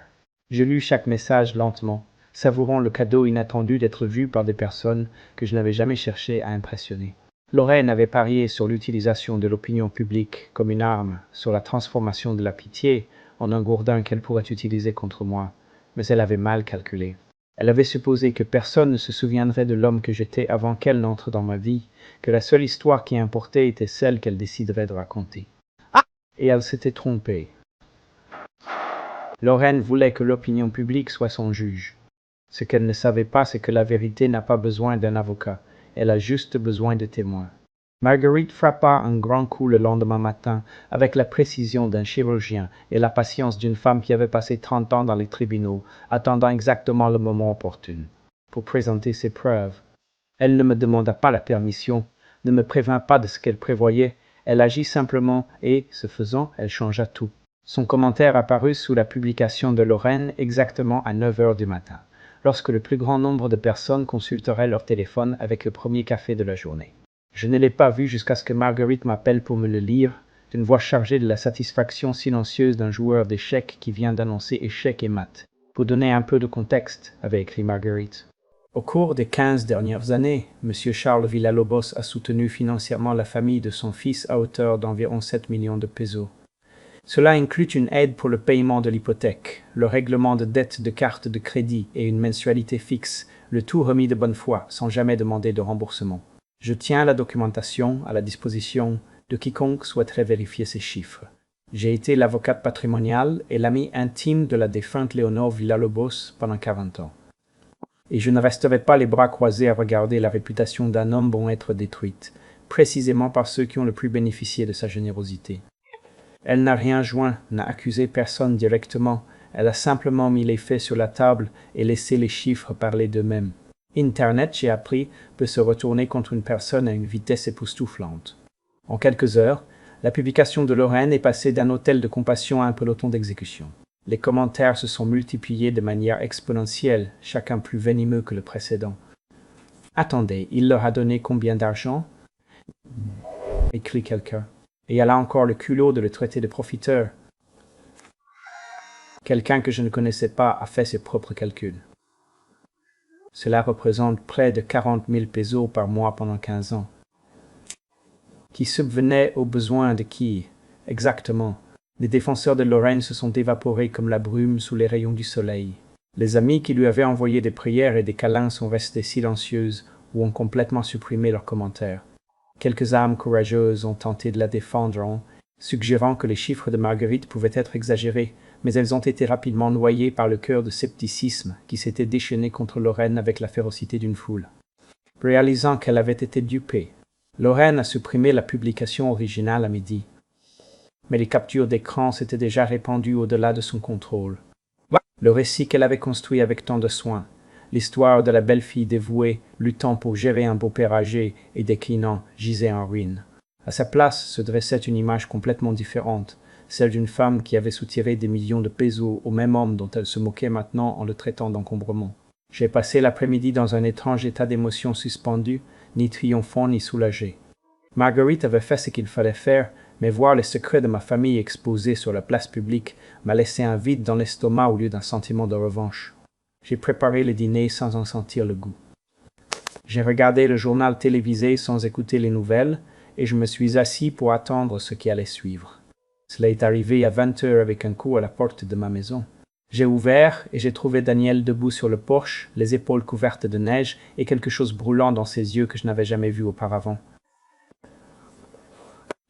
Je lus chaque message lentement, savourant le cadeau inattendu d'être vu par des personnes que je n'avais jamais cherché à impressionner. Lorraine avait parié sur l'utilisation de l'opinion publique comme une arme, sur la transformation de la pitié en un gourdin qu'elle pourrait utiliser contre moi, mais elle avait mal calculé. Elle avait supposé que personne ne se souviendrait de l'homme que j'étais avant qu'elle n'entre dans ma vie, que la seule histoire qui importait était celle qu'elle déciderait de raconter. Et elle s'était trompée. Lorraine voulait que l'opinion publique soit son juge. Ce qu'elle ne savait pas, c'est que la vérité n'a pas besoin d'un avocat, elle a juste besoin de témoins. Marguerite frappa un grand coup le lendemain matin, avec la précision d'un chirurgien et la patience d'une femme qui avait passé 30 ans dans les tribunaux, attendant exactement le moment opportun pour présenter ses preuves. Elle ne me demanda pas la permission, ne me prévint pas de ce qu'elle prévoyait, elle agit simplement et, ce faisant, elle changea tout. Son commentaire apparut sous la publication de Lorraine exactement à 9 heures du matin, lorsque le plus grand nombre de personnes consulteraient leur téléphone avec le premier café de la journée. Je ne l'ai pas vu jusqu'à ce que Marguerite m'appelle pour me le lire, d'une voix chargée de la satisfaction silencieuse d'un joueur d'échecs qui vient d'annoncer échec et mat. Pour donner un peu de contexte, avait écrit Marguerite. Au cours des 15 dernières années, M. Charles Villalobos a soutenu financièrement la famille de son fils à hauteur d'environ 7 millions de pesos. Cela inclut une aide pour le paiement de l'hypothèque, le règlement de dettes de carte de crédit et une mensualité fixe, le tout remis de bonne foi, sans jamais demander de remboursement. Je tiens la documentation à la disposition de quiconque souhaiterait vérifier ces chiffres. J'ai été l'avocate patrimoniale et l'ami intime de la défunte Léonore Villalobos pendant 40 ans. Et je ne resterai pas les bras croisés à regarder la réputation d'un homme bon être détruite, précisément par ceux qui ont le plus bénéficié de sa générosité. Elle n'a rien joint, n'a accusé personne directement, elle a simplement mis les faits sur la table et laissé les chiffres parler d'eux-mêmes. Internet, j'ai appris, peut se retourner contre une personne à une vitesse époustouflante. En quelques heures, la publication de Lorraine est passée d'un hôtel de compassion à un peloton d'exécution. Les commentaires se sont multipliés de manière exponentielle, chacun plus venimeux que le précédent. « Attendez, il leur a donné combien d'argent » écrit quelqu'un. Et elle a encore le culot de le traiter de profiteur. Quelqu'un que je ne connaissais pas a fait ses propres calculs. Cela représente près de 40 000 pesos par mois pendant 15 ans. Qui subvenait aux besoins de qui, exactement? Les défenseurs de Lorraine se sont évaporés comme la brume sous les rayons du soleil. Les amis qui lui avaient envoyé des prières et des câlins sont restés silencieuses ou ont complètement supprimé leurs commentaires. Quelques âmes courageuses ont tenté de la défendre en suggérant que les chiffres de Marguerite pouvaient être exagérés, mais elles ont été rapidement noyées par le cœur de scepticisme qui s'était déchaîné contre Lorraine avec la férocité d'une foule. Réalisant qu'elle avait été dupée, Lorraine a supprimé la publication originale à midi. Mais les captures d'écran s'étaient déjà répandues au-delà de son contrôle. Le récit qu'elle avait construit avec tant de soin, l'histoire de la belle fille dévouée, luttant pour gérer un beau-père âgé et déclinant, gisait en ruine. À sa place se dressait une image complètement différente, celle d'une femme qui avait soutiré des millions de pesos au même homme dont elle se moquait maintenant en le traitant d'encombrement. J'ai passé l'après-midi dans un étrange état d'émotion suspendu, ni triomphant ni soulagé. Marguerite avait fait ce qu'il fallait faire, mais voir les secrets de ma famille exposés sur la place publique m'a laissé un vide dans l'estomac au lieu d'un sentiment de revanche. J'ai préparé le dîner sans en sentir le goût. J'ai regardé le journal télévisé sans écouter les nouvelles, et je me suis assis pour attendre ce qui allait suivre. Cela est arrivé à 20 heures avec un coup à la porte de ma maison. J'ai ouvert et j'ai trouvé Daniel debout sur le porche, les épaules couvertes de neige et quelque chose brûlant dans ses yeux que je n'avais jamais vu auparavant.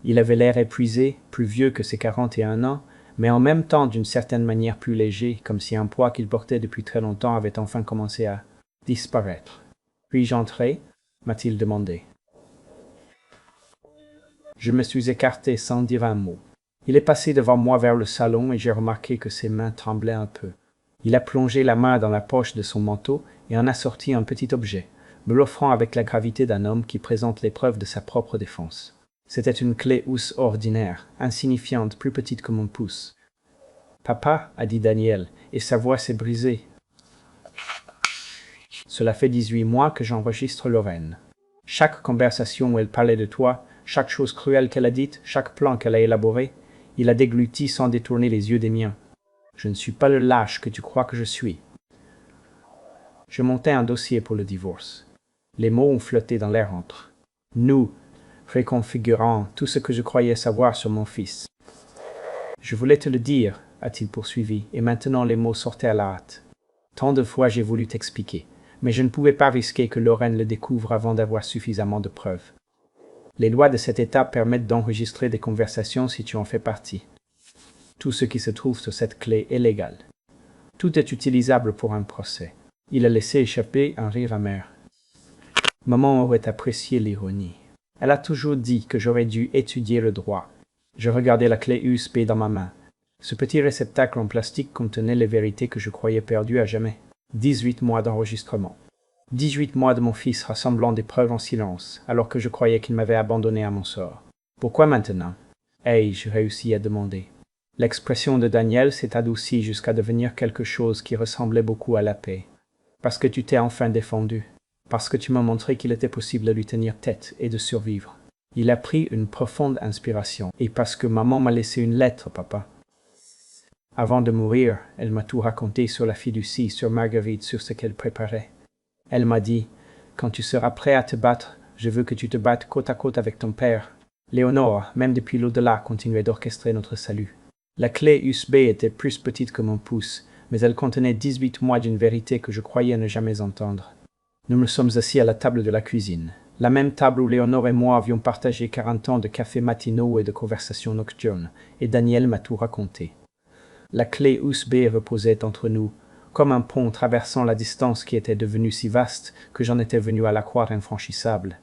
Il avait l'air épuisé, plus vieux que ses 41 ans, mais en même temps d'une certaine manière plus léger, comme si un poids qu'il portait depuis très longtemps avait enfin commencé à disparaître. « Puis-je entrer » m'a-t-il demandé. Je me suis écarté sans dire un mot. Il est passé devant moi vers le salon et j'ai remarqué que ses mains tremblaient un peu. Il a plongé la main dans la poche de son manteau et en a sorti un petit objet, me l'offrant avec la gravité d'un homme qui présente l'épreuve de sa propre défense. C'était une clé housse ordinaire, insignifiante, plus petite que mon pouce. « Papa, a dit Daniel, et sa voix s'est brisée. Cela fait 18 mois que j'enregistre Lorraine. Chaque conversation où elle parlait de toi, chaque chose cruelle qu'elle a dite, chaque plan qu'elle a élaboré, il a dégluti sans détourner les yeux des miens. Je ne suis pas le lâche que tu crois que je suis. » Je montai un dossier pour le divorce. Les mots ont flotté dans l'air entre nous, préconfigurant tout ce que je croyais savoir sur mon fils. « Je voulais te le dire, a-t-il poursuivi, et maintenant les mots sortaient à la hâte. Tant de fois j'ai voulu t'expliquer, mais je ne pouvais pas risquer que Lorraine le découvre avant d'avoir suffisamment de preuves. Les lois de cet État permettent d'enregistrer des conversations si tu en fais partie. Tout ce qui se trouve sur cette clé est légal. Tout est utilisable pour un procès. » Il a laissé échapper un rire amer. Maman aurait apprécié l'ironie. Elle a toujours dit que j'aurais dû étudier le droit. Je regardais la clé USB dans ma main. Ce petit réceptacle en plastique contenait les vérités que je croyais perdues à jamais. 18 mois d'enregistrement. 18 mois de mon fils rassemblant des preuves en silence, alors que je croyais qu'il m'avait abandonné à mon sort. Pourquoi maintenant? Ai-je réussi à demander. L'expression de Daniel s'est adoucie jusqu'à devenir quelque chose qui ressemblait beaucoup à la paix. Parce que tu t'es enfin défendu. Parce que tu m'as montré qu'il était possible de lui tenir tête et de survivre. Il a pris une profonde inspiration. Et parce que maman m'a laissé une lettre, papa. Avant de mourir, elle m'a tout raconté sur la fiducie, sur Marguerite, sur ce qu'elle préparait. Elle m'a dit, quand tu seras prêt à te battre, je veux que tu te battes côte à côte avec ton père. Léonore, même depuis l'au-delà, continuait d'orchestrer notre salut. La clé USB était plus petite que mon pouce, mais elle contenait 18 mois d'une vérité que je croyais ne jamais entendre. Nous nous sommes assis à la table de la cuisine, la même table où Léonore et moi avions partagé 40 ans de cafés matinaux et de conversations nocturnes, et Daniel m'a tout raconté. La clé USB reposait entre nous, comme un pont traversant la distance qui était devenue si vaste que j'en étais venu à la croire infranchissable.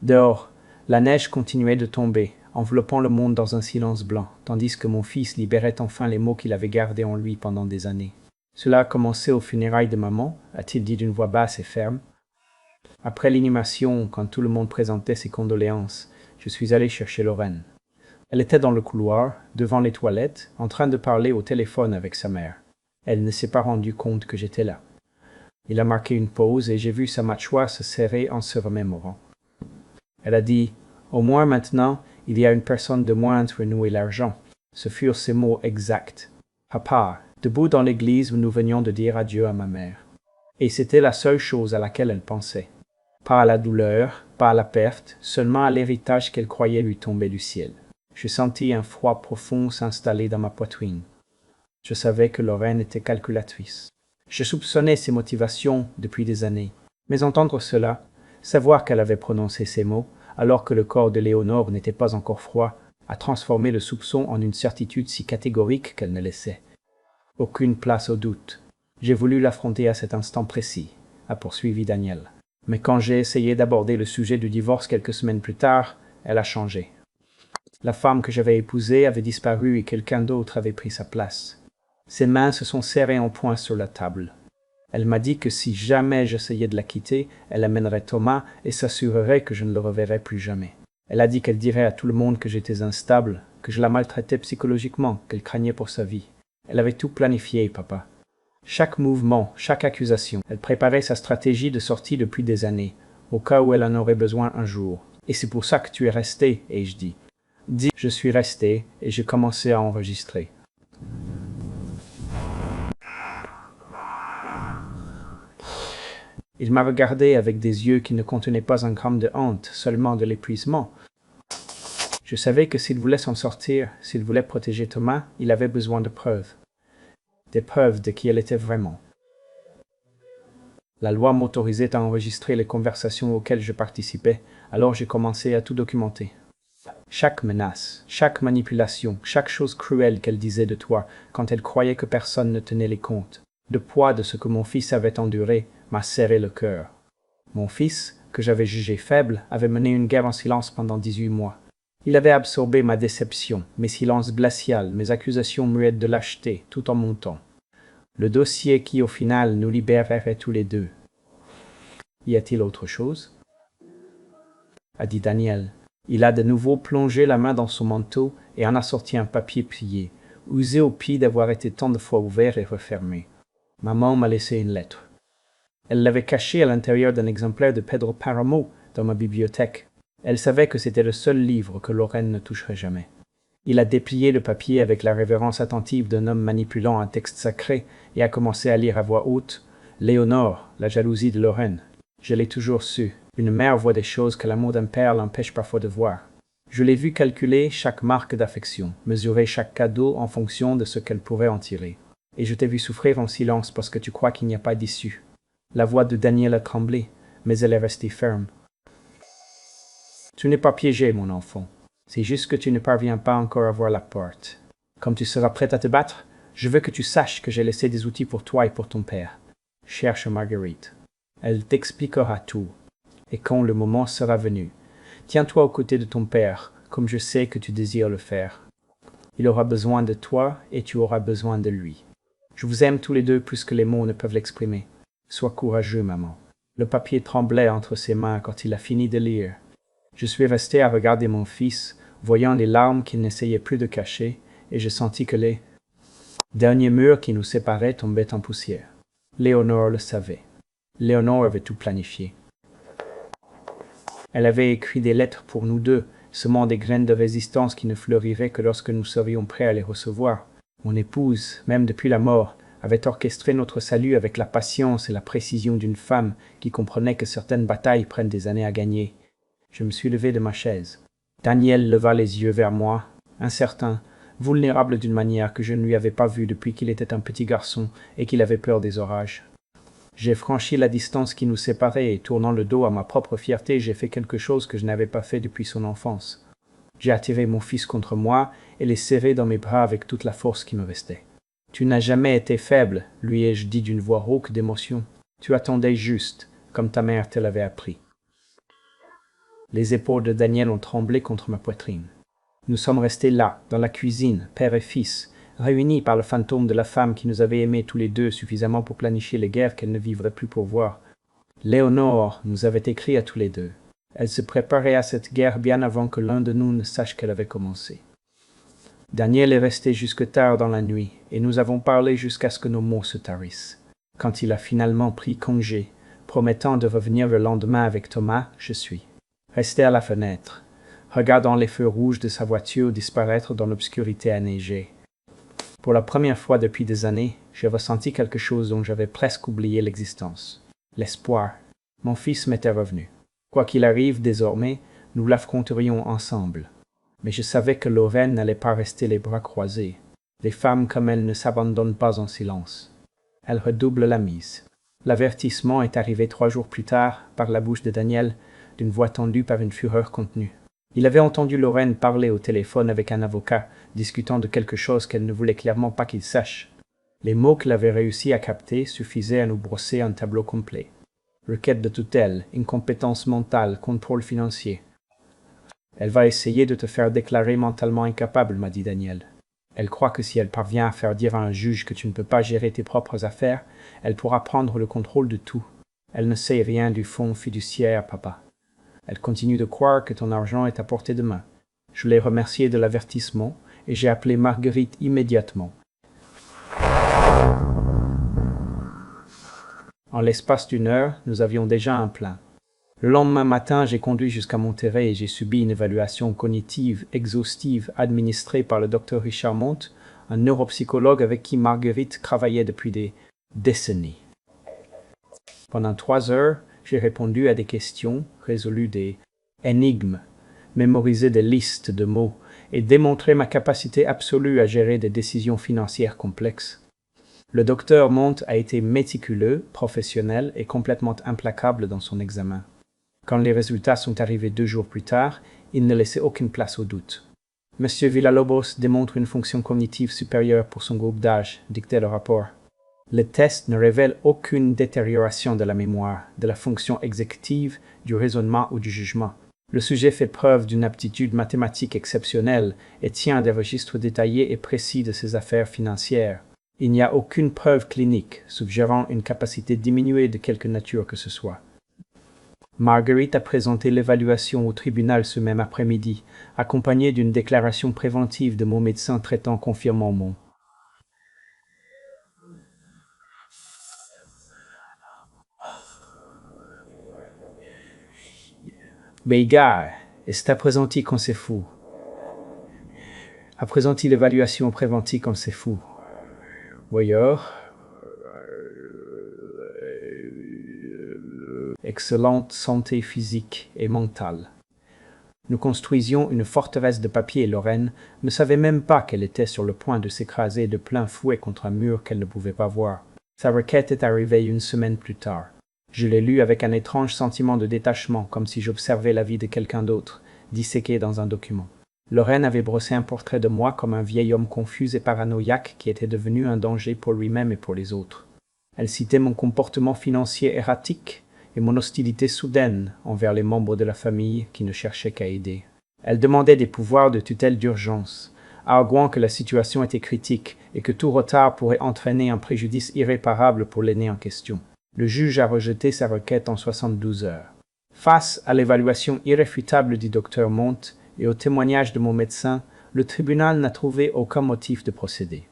Dehors, la neige continuait de tomber, enveloppant le monde dans un silence blanc, tandis que mon fils libérait enfin les mots qu'il avait gardés en lui pendant des années. Cela a commencé aux funérailles de maman, a-t-il dit d'une voix basse et ferme. Après l'inhumation, quand tout le monde présentait ses condoléances, je suis allé chercher Lorraine. Elle était dans le couloir, devant les toilettes, en train de parler au téléphone avec sa mère. Elle ne s'est pas rendue compte que j'étais là. Il a marqué une pause et j'ai vu sa mâchoire se serrer en se remémorant. Elle a dit « Au moins maintenant, il y a une personne de moins entre nous et l'argent. » Ce furent ses mots exacts. Papa, debout dans l'église où nous venions de dire adieu à ma mère. Et c'était la seule chose à laquelle elle pensait. Pas à la douleur, pas à la perte, seulement à l'héritage qu'elle croyait lui tomber du ciel. Je sentis un froid profond s'installer dans ma poitrine. Je savais que Lorraine était calculatrice. Je soupçonnais ses motivations depuis des années. Mais entendre cela, savoir qu'elle avait prononcé ces mots, alors que le corps de Léonore n'était pas encore froid, a transformé le soupçon en une certitude si catégorique qu'elle ne laissait aucune place au doute. J'ai voulu l'affronter à cet instant précis, a poursuivi Daniel. Mais quand j'ai essayé d'aborder le sujet du divorce quelques semaines plus tard, elle a changé. La femme que j'avais épousée avait disparu et quelqu'un d'autre avait pris sa place. Ses mains se sont serrées en poing sur la table. Elle m'a dit que si jamais j'essayais de la quitter, elle amènerait Thomas et s'assurerait que je ne le reverrais plus jamais. Elle a dit qu'elle dirait à tout le monde que j'étais instable, que je la maltraitais psychologiquement, qu'elle craignait pour sa vie. Elle avait tout planifié, papa. Chaque mouvement, chaque accusation. Elle préparait sa stratégie de sortie depuis des années, au cas où elle en aurait besoin un jour. Et c'est pour ça que tu es resté, ai-je dit. Je suis resté et j'ai commencé à enregistrer. Il m'a regardé avec des yeux qui ne contenaient pas un gramme de honte, seulement de l'épuisement. Je savais que s'il voulait s'en sortir, s'il voulait protéger Thomas, il avait besoin de preuves. Des preuves de qui elle était vraiment. La loi m'autorisait à enregistrer les conversations auxquelles je participais, alors j'ai commencé à tout documenter. Chaque menace, chaque manipulation, chaque chose cruelle qu'elle disait de toi quand elle croyait que personne ne tenait les comptes. Le poids de ce que mon fils avait enduré m'a serré le cœur. Mon fils, que j'avais jugé faible, avait mené une guerre en silence pendant 18 mois. Il avait absorbé ma déception, mes silences glaciaux, mes accusations muettes de lâcheté, tout en montant. Le dossier qui, au final, nous libérerait tous les deux. Y a-t-il autre chose? A dit Daniel. Il a de nouveau plongé la main dans son manteau et en a sorti un papier plié, usé au pied d'avoir été tant de fois ouvert et refermé. Maman m'a laissé une lettre. Elle l'avait cachée à l'intérieur d'un exemplaire de Pedro Páramo dans ma bibliothèque. Elle savait que c'était le seul livre que Lorraine ne toucherait jamais. Il a déplié le papier avec la révérence attentive d'un homme manipulant un texte sacré et a commencé à lire à voix haute « Léonore, la jalousie de Lorraine. Je l'ai toujours su. Une mère voit des choses que l'amour d'un père l'empêche parfois de voir. Je l'ai vu calculer chaque marque d'affection, mesurer chaque cadeau en fonction de ce qu'elle pourrait en tirer. Et je t'ai vu souffrir en silence parce que tu crois qu'il n'y a pas d'issue. » La voix de Daniel a tremblé, mais elle est restée ferme. « Tu n'es pas piégé, mon enfant. C'est juste que tu ne parviens pas encore à voir la porte. Comme tu seras prête à te battre, je veux que tu saches que j'ai laissé des outils pour toi et pour ton père. Cherche Marguerite. Elle t'expliquera tout. Et quand le moment sera venu, tiens-toi aux côtés de ton père, comme je sais que tu désires le faire. Il aura besoin de toi et tu auras besoin de lui. Je vous aime tous les deux plus que les mots ne peuvent l'exprimer. Sois courageux, maman. » Le papier tremblait entre ses mains quand il a fini de lire. Je suis resté à regarder mon fils, voyant les larmes qu'il n'essayait plus de cacher, et je sentis que les derniers murs qui nous séparaient tombaient en poussière. Léonore le savait. Léonore avait tout planifié. Elle avait écrit des lettres pour nous deux, semant des graines de résistance qui ne fleuriraient que lorsque nous serions prêts à les recevoir. Mon épouse, même depuis la mort, avait orchestré notre salut avec la patience et la précision d'une femme qui comprenait que certaines batailles prennent des années à gagner. Je me suis levé de ma chaise. Daniel leva les yeux vers moi, incertain, vulnérable d'une manière que je ne lui avais pas vue depuis qu'il était un petit garçon et qu'il avait peur des orages. J'ai franchi la distance qui nous séparait et tournant le dos à ma propre fierté, j'ai fait quelque chose que je n'avais pas fait depuis son enfance. J'ai attiré mon fils contre moi et l'ai serré dans mes bras avec toute la force qui me restait. « Tu n'as jamais été faible, lui ai-je dit d'une voix rauque d'émotion. Tu attendais juste, comme ta mère te l'avait appris. » Les épaules de Daniel ont tremblé contre ma poitrine. Nous sommes restés là, dans la cuisine, père et fils, réunis par le fantôme de la femme qui nous avait aimés tous les deux suffisamment pour planifier les guerres qu'elle ne vivrait plus pour voir. Léonore nous avait écrit à tous les deux. Elle se préparait à cette guerre bien avant que l'un de nous ne sache qu'elle avait commencé. Daniel est resté jusque tard dans la nuit, et nous avons parlé jusqu'à ce que nos mots se tarissent. Quand il a finalement pris congé, promettant de revenir le lendemain avec Thomas, je suis resté à la fenêtre, regardant les feux rouges de sa voiture disparaître dans l'obscurité enneigée. Pour la première fois depuis des années, j'ai ressenti quelque chose dont j'avais presque oublié l'existence. L'espoir. Mon fils m'était revenu. Quoi qu'il arrive désormais, nous l'affronterions ensemble. Mais je savais que Lorraine n'allait pas rester les bras croisés. Les femmes comme elle ne s'abandonnent pas en silence. Elle redouble la mise. L'avertissement est arrivé 3 jours plus tard, par la bouche de Daniel, d'une voix tendue par une fureur contenue. Il avait entendu Lorraine parler au téléphone avec un avocat, discutant de quelque chose qu'elle ne voulait clairement pas qu'il sache. Les mots qu'il avait réussi à capter suffisaient à nous brosser un tableau complet. Requête de tutelle, incompétence mentale, contrôle financier. « Elle va essayer de te faire déclarer mentalement incapable, m'a dit Daniel. Elle croit que si elle parvient à faire dire à un juge que tu ne peux pas gérer tes propres affaires, elle pourra prendre le contrôle de tout. Elle ne sait rien du fonds fiduciaire, papa. Elle continue de croire que ton argent est à portée de main. Je l'ai remerciée de l'avertissement et j'ai appelé Marguerite immédiatement. En l'espace d'1 heure, nous avions déjà un plan. Le lendemain matin, j'ai conduit jusqu'à Monterrey et j'ai subi une évaluation cognitive exhaustive administrée par le docteur Richard Montt, un neuropsychologue avec qui Marguerite travaillait depuis des décennies. Pendant 3 heures, j'ai répondu à des questions, résolu des énigmes, mémorisé des listes de mots et démontré ma capacité absolue à gérer des décisions financières complexes. Le docteur Montt a été méticuleux, professionnel et complètement implacable dans son examen. Quand les résultats sont arrivés 2 jours plus tard, il ne laissait aucune place au doute. « Monsieur Villalobos démontre une fonction cognitive supérieure pour son groupe d'âge », dictait le rapport. Le test ne révèle aucune détérioration de la mémoire, de la fonction exécutive, du raisonnement ou du jugement. Le sujet fait preuve d'une aptitude mathématique exceptionnelle et tient des registres détaillés et précis de ses affaires financières. Il n'y a aucune preuve clinique suggérant une capacité diminuée de quelque nature que ce soit. Marguerite a présenté l'évaluation au tribunal ce même après-midi, accompagnée d'une déclaration préventive de mon médecin traitant confirmant mon Beigard, et c'est apprenti qu'on c'est fou. Apprenti l'évaluation préventive comme c'est fou. Voyeur. Excellente santé physique et mentale. Nous construisions une forteresse de papier et Lorraine ne savait même pas qu'elle était sur le point de s'écraser de plein fouet contre un mur qu'elle ne pouvait pas voir. Sa requête est arrivée 1 semaine plus tard. Je l'ai lue avec un étrange sentiment de détachement, comme si j'observais la vie de quelqu'un d'autre, disséqué dans un document. Lorraine avait brossé un portrait de moi comme un vieil homme confus et paranoïaque qui était devenu un danger pour lui-même et pour les autres. Elle citait mon comportement financier erratique et mon hostilité soudaine envers les membres de la famille qui ne cherchaient qu'à aider. Elle demandait des pouvoirs de tutelle d'urgence, arguant que la situation était critique et que tout retard pourrait entraîner un préjudice irréparable pour l'aîné en question. Le juge a rejeté sa requête en 72 heures. Face à l'évaluation irréfutable du docteur Montt et au témoignage de mon médecin, le tribunal n'a trouvé aucun motif de procéder.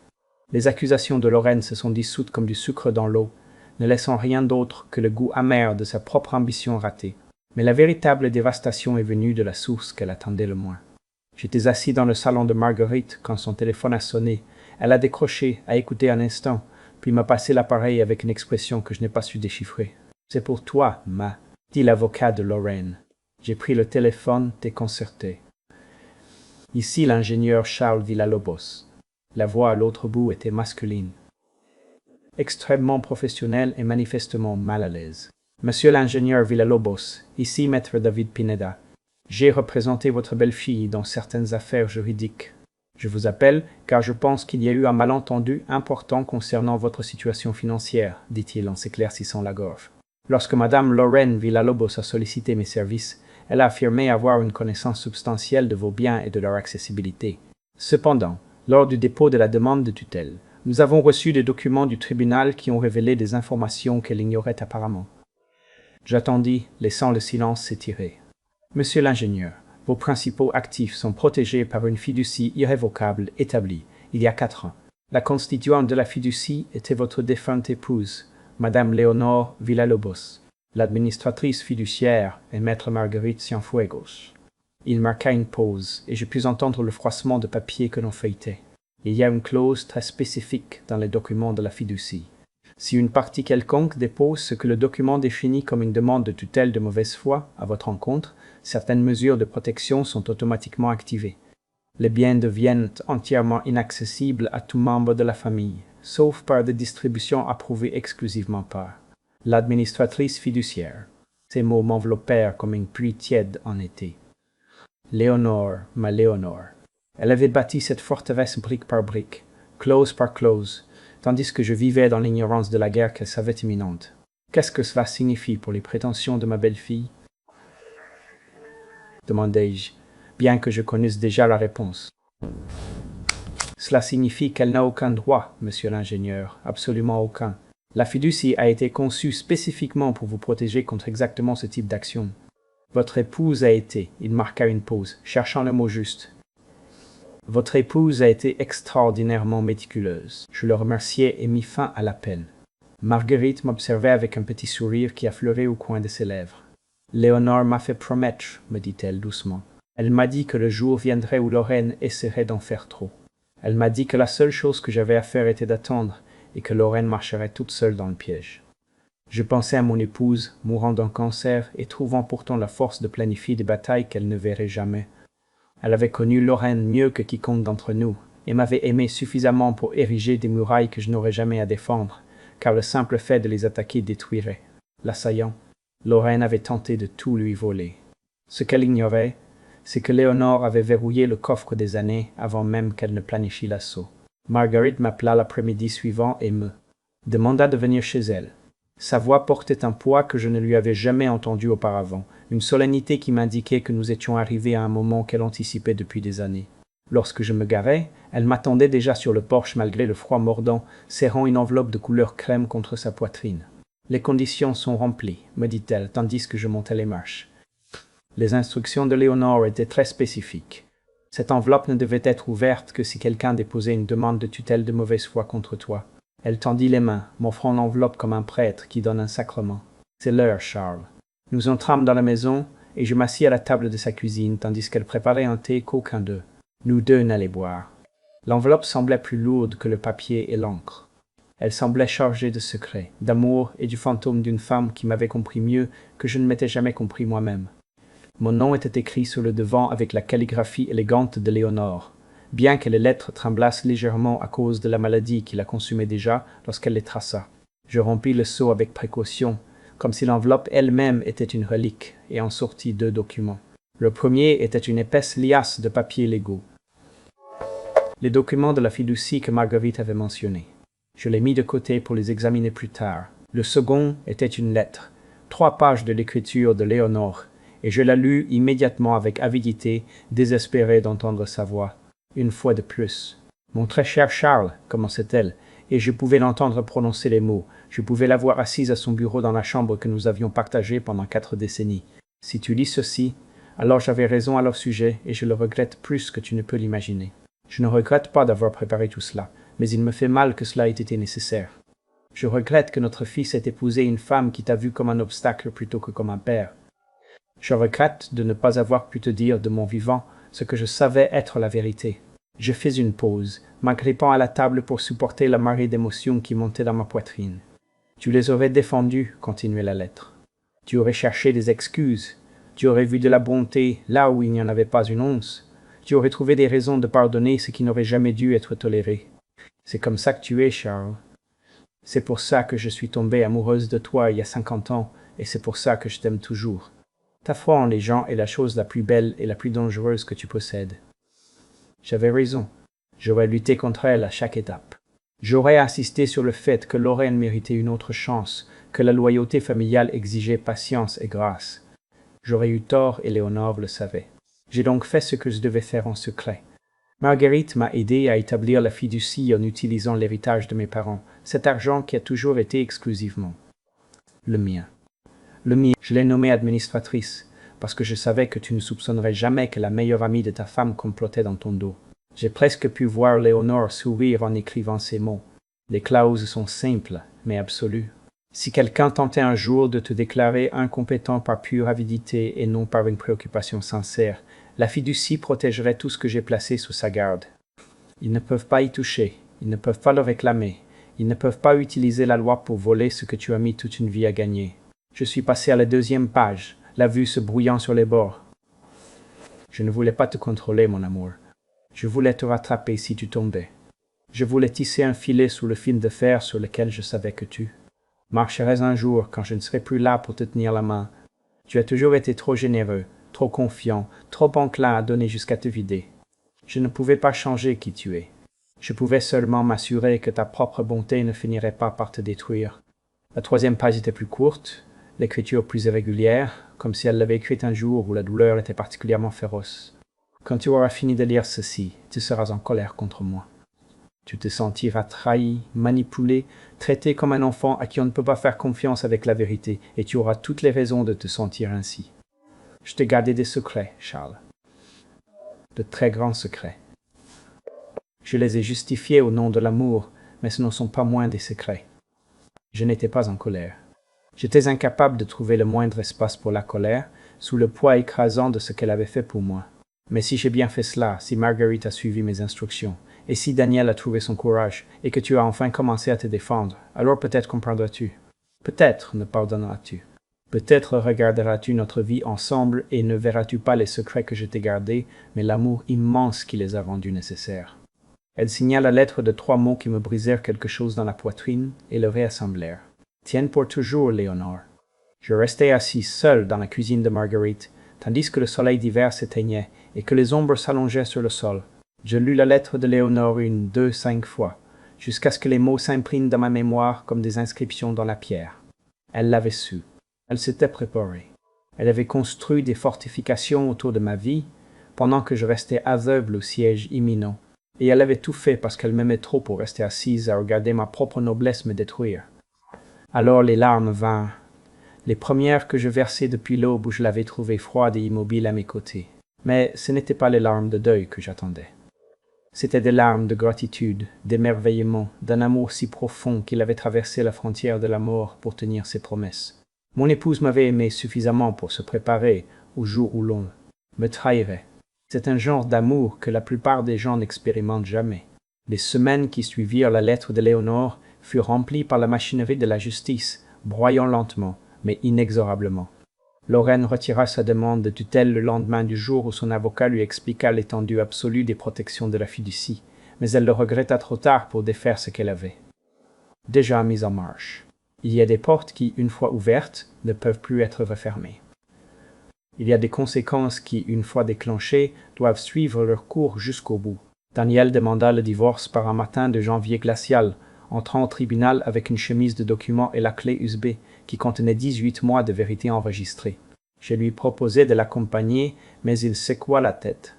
Les accusations de Lorraine se sont dissoutes comme du sucre dans l'eau, ne laissant rien d'autre que le goût amer de sa propre ambition ratée. Mais la véritable dévastation est venue de la source qu'elle attendait le moins. J'étais assis dans le salon de Marguerite quand son téléphone a sonné. Elle a décroché, a écouté un instant, puis m'a passé l'appareil avec une expression que je n'ai pas su déchiffrer. « C'est pour toi, Ma », dit l'avocat de Lorraine. J'ai pris le téléphone déconcerté. Ici l'ingénieur Charles Villalobos. La voix à l'autre bout était masculine. Extrêmement professionnelle et manifestement mal à l'aise. « Monsieur l'ingénieur Villalobos, ici maître David Pineda. J'ai représenté votre belle-fille dans certaines affaires juridiques. Je vous appelle car je pense qu'il y a eu un malentendu important concernant votre situation financière, dit-il en s'éclaircissant la gorge. Lorsque Madame Lorraine Villalobos a sollicité mes services, elle a affirmé avoir une connaissance substantielle de vos biens et de leur accessibilité. Cependant, lors du dépôt de la demande de tutelle, nous avons reçu des documents du tribunal qui ont révélé des informations qu'elle ignorait apparemment. J'attendis, laissant le silence s'étirer. Monsieur l'ingénieur, vos principaux actifs sont protégés par une fiducie irrévocable établie il y a 4 ans. La constituante de la fiducie était votre défunte épouse, Madame Léonore Villalobos. L'administratrice fiduciaire est maître Marguerite Cienfuegos. Il marqua une pause, et je pus entendre le froissement de papier que l'on feuilletait. Il y a une clause très spécifique dans les documents de la fiducie. Si une partie quelconque dépose ce que le document définit comme une demande de tutelle de mauvaise foi à votre encontre, certaines mesures de protection sont automatiquement activées. Les biens deviennent entièrement inaccessibles à tout membre de la famille, sauf par des distributions approuvées exclusivement par l'administratrice fiduciaire. Ces mots m'enveloppèrent comme une pluie tiède en été. Léonore, ma Léonore. Elle avait bâti cette forteresse brique par brique, clause par clause, tandis que je vivais dans l'ignorance de la guerre qu'elle savait imminente. Qu'est-ce que cela signifie pour les prétentions de ma belle-fille? Demandai-je, bien que je connaisse déjà la réponse. Cela signifie qu'elle n'a aucun droit, monsieur l'ingénieur, absolument aucun. La fiducie a été conçue spécifiquement pour vous protéger contre exactement ce type d'action. Votre épouse a été, il marqua une pause, cherchant le mot juste. Votre épouse a été extraordinairement méticuleuse. Je le remerciai et mis fin à l'appel. Marguerite m'observait avec un petit sourire qui affleurait au coin de ses lèvres. Léonore m'a fait promettre, me dit-elle doucement. Elle m'a dit que le jour viendrait où Lorraine essaierait d'en faire trop. Elle m'a dit que la seule chose que j'avais à faire était d'attendre et que Lorraine marcherait toute seule dans le piège. Je pensais à mon épouse, mourant d'un cancer et trouvant pourtant la force de planifier des batailles qu'elle ne verrait jamais. Elle avait connu Lorraine mieux que quiconque d'entre nous, et m'avait aimé suffisamment pour ériger des murailles que je n'aurais jamais à défendre, car le simple fait de les attaquer détruirait. L'assaillant, Lorraine avait tenté de tout lui voler. Ce qu'elle ignorait, c'est que Léonore avait verrouillé le coffre des années avant même qu'elle ne planifie l'assaut. Marguerite m'appela l'après-midi suivant et me demanda de venir chez elle. Sa voix portait un poids que je ne lui avais jamais entendu auparavant, une solennité qui m'indiquait que nous étions arrivés à un moment qu'elle anticipait depuis des années. Lorsque je me garai, elle m'attendait déjà sur le porche malgré le froid mordant, serrant une enveloppe de couleur crème contre sa poitrine. « Les conditions sont remplies, me dit-elle, tandis que je montais les marches. Les instructions de Léonore étaient très spécifiques. Cette enveloppe ne devait être ouverte que si quelqu'un déposait une demande de tutelle de mauvaise foi contre toi. Elle tendit les mains, m'offrant l'enveloppe comme un prêtre qui donne un sacrement. « C'est l'heure, Charles. » Nous entrâmes dans la maison, et je m'assis à la table de sa cuisine, tandis qu'elle préparait un thé qu'aucun d'eux. Nous deux n'allaient boire. L'enveloppe semblait plus lourde que le papier et l'encre. Elle semblait chargée de secrets, d'amour et du fantôme d'une femme qui m'avait compris mieux que je ne m'étais jamais compris moi-même. Mon nom était écrit sur le devant avec la calligraphie élégante de Léonore, bien que les lettres tremblassent légèrement à cause de la maladie qui la consumait déjà lorsqu'elle les traça. Je rompis le sceau avec précaution, comme si l'enveloppe elle-même était une relique, et en sortis 2 documents. Le premier était une épaisse liasse de papiers légaux. Les documents de la fiducie que Marguerite avait mentionnés. Je les mis de côté pour les examiner plus tard. Le second était une lettre, 3 pages de l'écriture de Léonore, et je la lus immédiatement avec avidité, désespéré d'entendre sa voix. Une fois de plus. « Mon très cher Charles, » commençait-elle, et je pouvais l'entendre prononcer les mots. Je pouvais la voir assise à son bureau dans la chambre que nous avions partagée pendant 4 décennies. « Si tu lis ceci, alors j'avais raison à leur sujet, et je le regrette plus que tu ne peux l'imaginer. Je ne regrette pas d'avoir préparé tout cela, mais il me fait mal que cela ait été nécessaire. Je regrette que notre fils ait épousé une femme qui t'a vu comme un obstacle plutôt que comme un père. Je regrette de ne pas avoir pu te dire de mon vivant ce que je savais être la vérité. Je fis une pause, m'agrippant à la table pour supporter la marée d'émotions qui montait dans ma poitrine. Tu les aurais défendus, continuait la lettre. Tu aurais cherché des excuses. Tu aurais vu de la bonté là où il n'y en avait pas une once. Tu aurais trouvé des raisons de pardonner ce qui n'aurait jamais dû être toléré. C'est comme ça que tu es, Charles. C'est pour ça que je suis tombée amoureuse de toi il y a 50 ans, et c'est pour ça que je t'aime toujours. Ta foi en les gens est la chose la plus belle et la plus dangereuse que tu possèdes. J'avais raison. J'aurais lutté contre elle à chaque étape. J'aurais insisté sur le fait que Lorraine méritait une autre chance, que la loyauté familiale exigeait patience et grâce. J'aurais eu tort et Léonore le savait. J'ai donc fait ce que je devais faire en secret. Marguerite m'a aidé à établir la fiducie en utilisant l'héritage de mes parents, cet argent qui a toujours été exclusivement le mien. Le mien, je l'ai nommée administratrice, parce que je savais que tu ne soupçonnerais jamais que la meilleure amie de ta femme complotait dans ton dos. J'ai presque pu voir Léonore sourire en écrivant ces mots. Les clauses sont simples, mais absolues. Si quelqu'un tentait un jour de te déclarer incompétent par pure avidité et non par une préoccupation sincère, la fiducie protégerait tout ce que j'ai placé sous sa garde. Ils ne peuvent pas y toucher, ils ne peuvent pas le réclamer, ils ne peuvent pas utiliser la loi pour voler ce que tu as mis toute une vie à gagner. Je suis passé à la 2e page, la vue se brouillant sur les bords. Je ne voulais pas te contrôler, mon amour. Je voulais te rattraper si tu tombais. Je voulais tisser un filet sous le fil de fer sur lequel je savais que tu marcherais un jour quand je ne serai plus là pour te tenir la main. Tu as toujours été trop généreux, trop confiant, trop enclin à donner jusqu'à te vider. Je ne pouvais pas changer qui tu es. Je pouvais seulement m'assurer que ta propre bonté ne finirait pas par te détruire. La 3e page était plus courte, l'écriture plus irrégulière, comme si elle l'avait écrite un jour où la douleur était particulièrement féroce. Quand tu auras fini de lire ceci, tu seras en colère contre moi. Tu te sentiras trahi, manipulé, traité comme un enfant à qui on ne peut pas faire confiance avec la vérité, et tu auras toutes les raisons de te sentir ainsi. Je t'ai gardé des secrets, Charles. De très grands secrets. Je les ai justifiés au nom de l'amour, mais ce ne sont pas moins des secrets. Je n'étais pas en colère. J'étais incapable de trouver le moindre espace pour la colère, sous le poids écrasant de ce qu'elle avait fait pour moi. Mais si j'ai bien fait cela, si Marguerite a suivi mes instructions, et si Daniel a trouvé son courage, et que tu as enfin commencé à te défendre, alors peut-être comprendras-tu. Peut-être ne pardonneras-tu. Peut-être regarderas-tu notre vie ensemble et ne verras-tu pas les secrets que je t'ai gardés, mais l'amour immense qui les a rendus nécessaires. Elle signa la lettre de 3 mots qui me brisèrent quelque chose dans la poitrine et le réassemblèrent. Tienne pour toujours, Léonore. Je restai assis seul dans la cuisine de Marguerite, tandis que le soleil d'hiver s'éteignait et que les ombres s'allongeaient sur le sol. Je lus la lettre de Léonore 1, 2, 5 fois, jusqu'à ce que les mots s'impriment dans ma mémoire comme des inscriptions dans la pierre. Elle l'avait su. Elle s'était préparée. Elle avait construit des fortifications autour de ma vie, pendant que je restais aveugle au siège imminent, et elle avait tout fait parce qu'elle m'aimait trop pour rester assise à regarder ma propre noblesse me détruire. Alors les larmes vinrent, les premières que je versai depuis l'aube où je l'avais trouvée froide et immobile à mes côtés. Mais ce n'étaient pas les larmes de deuil que j'attendais. C'étaient des larmes de gratitude, d'émerveillement, d'un amour si profond qu'il avait traversé la frontière de la mort pour tenir ses promesses. Mon épouse m'avait aimé suffisamment pour se préparer au jour où l'on me trahirait. C'est un genre d'amour que la plupart des gens n'expérimentent jamais. Les semaines qui suivirent la lettre de Léonore furent remplies par la machinerie de la justice, broyant lentement, mais inexorablement. Lorraine retira sa demande de tutelle le lendemain du jour où son avocat lui expliqua l'étendue absolue des protections de la fiducie, mais elle le regretta trop tard pour défaire ce qu'elle avait déjà mis en marche. Il y a des portes qui, une fois ouvertes, ne peuvent plus être refermées. Il y a des conséquences qui, une fois déclenchées, doivent suivre leur cours jusqu'au bout. Daniel demanda le divorce par un matin de janvier glacial, entrant au tribunal avec une chemise de documents et la clé USB qui contenait 18 mois de vérité enregistrée. Je lui proposai de l'accompagner, mais il secoua la tête.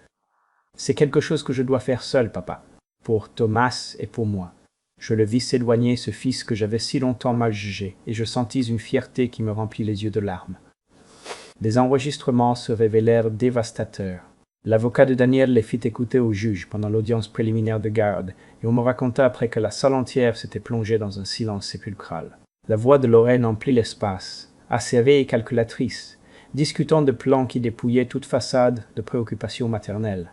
« C'est quelque chose que je dois faire seul, papa, pour Thomas et pour moi. » Je le vis s'éloigner, ce fils que j'avais si longtemps mal jugé, et je sentis une fierté qui me remplit les yeux de larmes. Les enregistrements se révélèrent dévastateurs. L'avocat de Daniel les fit écouter au juge pendant l'audience préliminaire de garde, et on me raconta après que la salle entière s'était plongée dans un silence sépulcral. La voix de Lorraine emplit l'espace, acérée et calculatrice, Discutons de plans qui dépouillaient toute façade de préoccupations maternelles.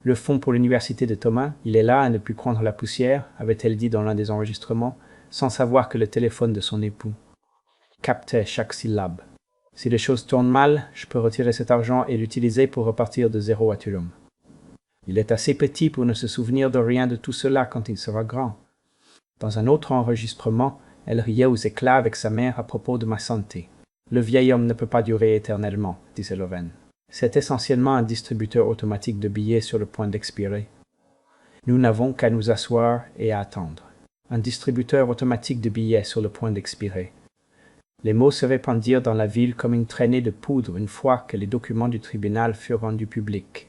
Le fonds pour l'université de Thomas, il est là à ne plus prendre la poussière, avait-elle dit dans l'un des enregistrements, sans savoir que le téléphone de son époux captait chaque syllabe. Si les choses tournent mal, je peux retirer cet argent et l'utiliser pour repartir de zéro à Tulum. Il est assez petit pour ne se souvenir de rien de tout cela quand il sera grand. Dans un autre enregistrement, elle riait aux éclats avec sa mère à propos de ma santé. Le vieil homme ne peut pas durer éternellement, disait Lorraine. C'est essentiellement un distributeur automatique de billets sur le point d'expirer. Nous n'avons qu'à nous asseoir et à attendre. Un distributeur automatique de billets sur le point d'expirer. Les mots se répandirent dans la ville comme une traînée de poudre une fois que les documents du tribunal furent rendus publics.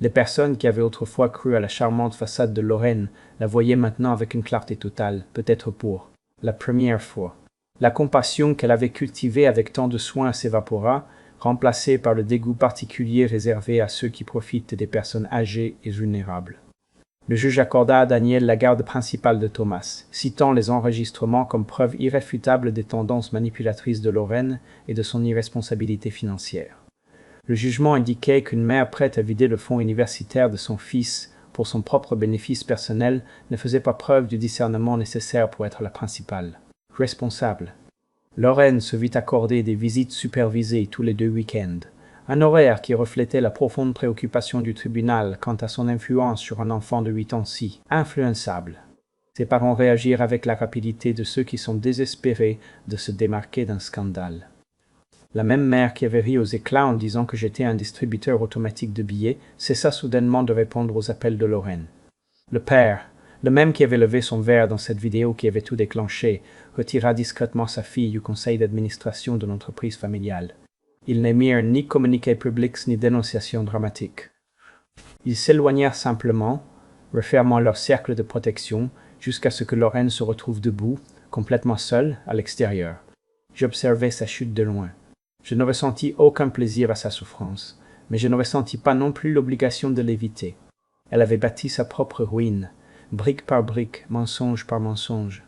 Les personnes qui avaient autrefois cru à la charmante façade de Lorraine la voyaient maintenant avec une clarté totale, peut-être pour la première fois. La compassion qu'elle avait cultivée avec tant de soin s'évapora, remplacée par le dégoût particulier réservé à ceux qui profitent des personnes âgées et vulnérables. Le juge accorda à Daniel la garde principale de Thomas, citant les enregistrements comme preuve irréfutable des tendances manipulatrices de Lorraine et de son irresponsabilité financière. Le jugement indiquait qu'une mère prête à vider le fonds universitaire de son fils pour son propre bénéfice personnel ne faisait pas preuve du discernement nécessaire pour être la principale, responsable. Lorraine se vit accorder des visites supervisées tous les 2 week-ends, un horaire qui reflétait la profonde préoccupation du tribunal quant à son influence sur un enfant de 8 ans si influençable. Ses parents réagirent avec la rapidité de ceux qui sont désespérés de se démarquer d'un scandale. La même mère qui avait ri aux éclats en disant que j'étais un distributeur automatique de billets cessa soudainement de répondre aux appels de Lorraine. Le père, le même qui avait levé son verre dans cette vidéo qui avait tout déclenché, retira discrètement sa fille du conseil d'administration de l'entreprise familiale. Ils n'émirent ni communiqués publics ni dénonciations dramatiques. Ils s'éloignèrent simplement, refermant leur cercle de protection, jusqu'à ce que Lorraine se retrouve debout, complètement seule, à l'extérieur. J'observais sa chute de loin. Je ne ressentis aucun plaisir à sa souffrance, mais je ne ressentis pas non plus l'obligation de l'éviter. Elle avait bâti sa propre ruine, brique par brique, mensonge par mensonge.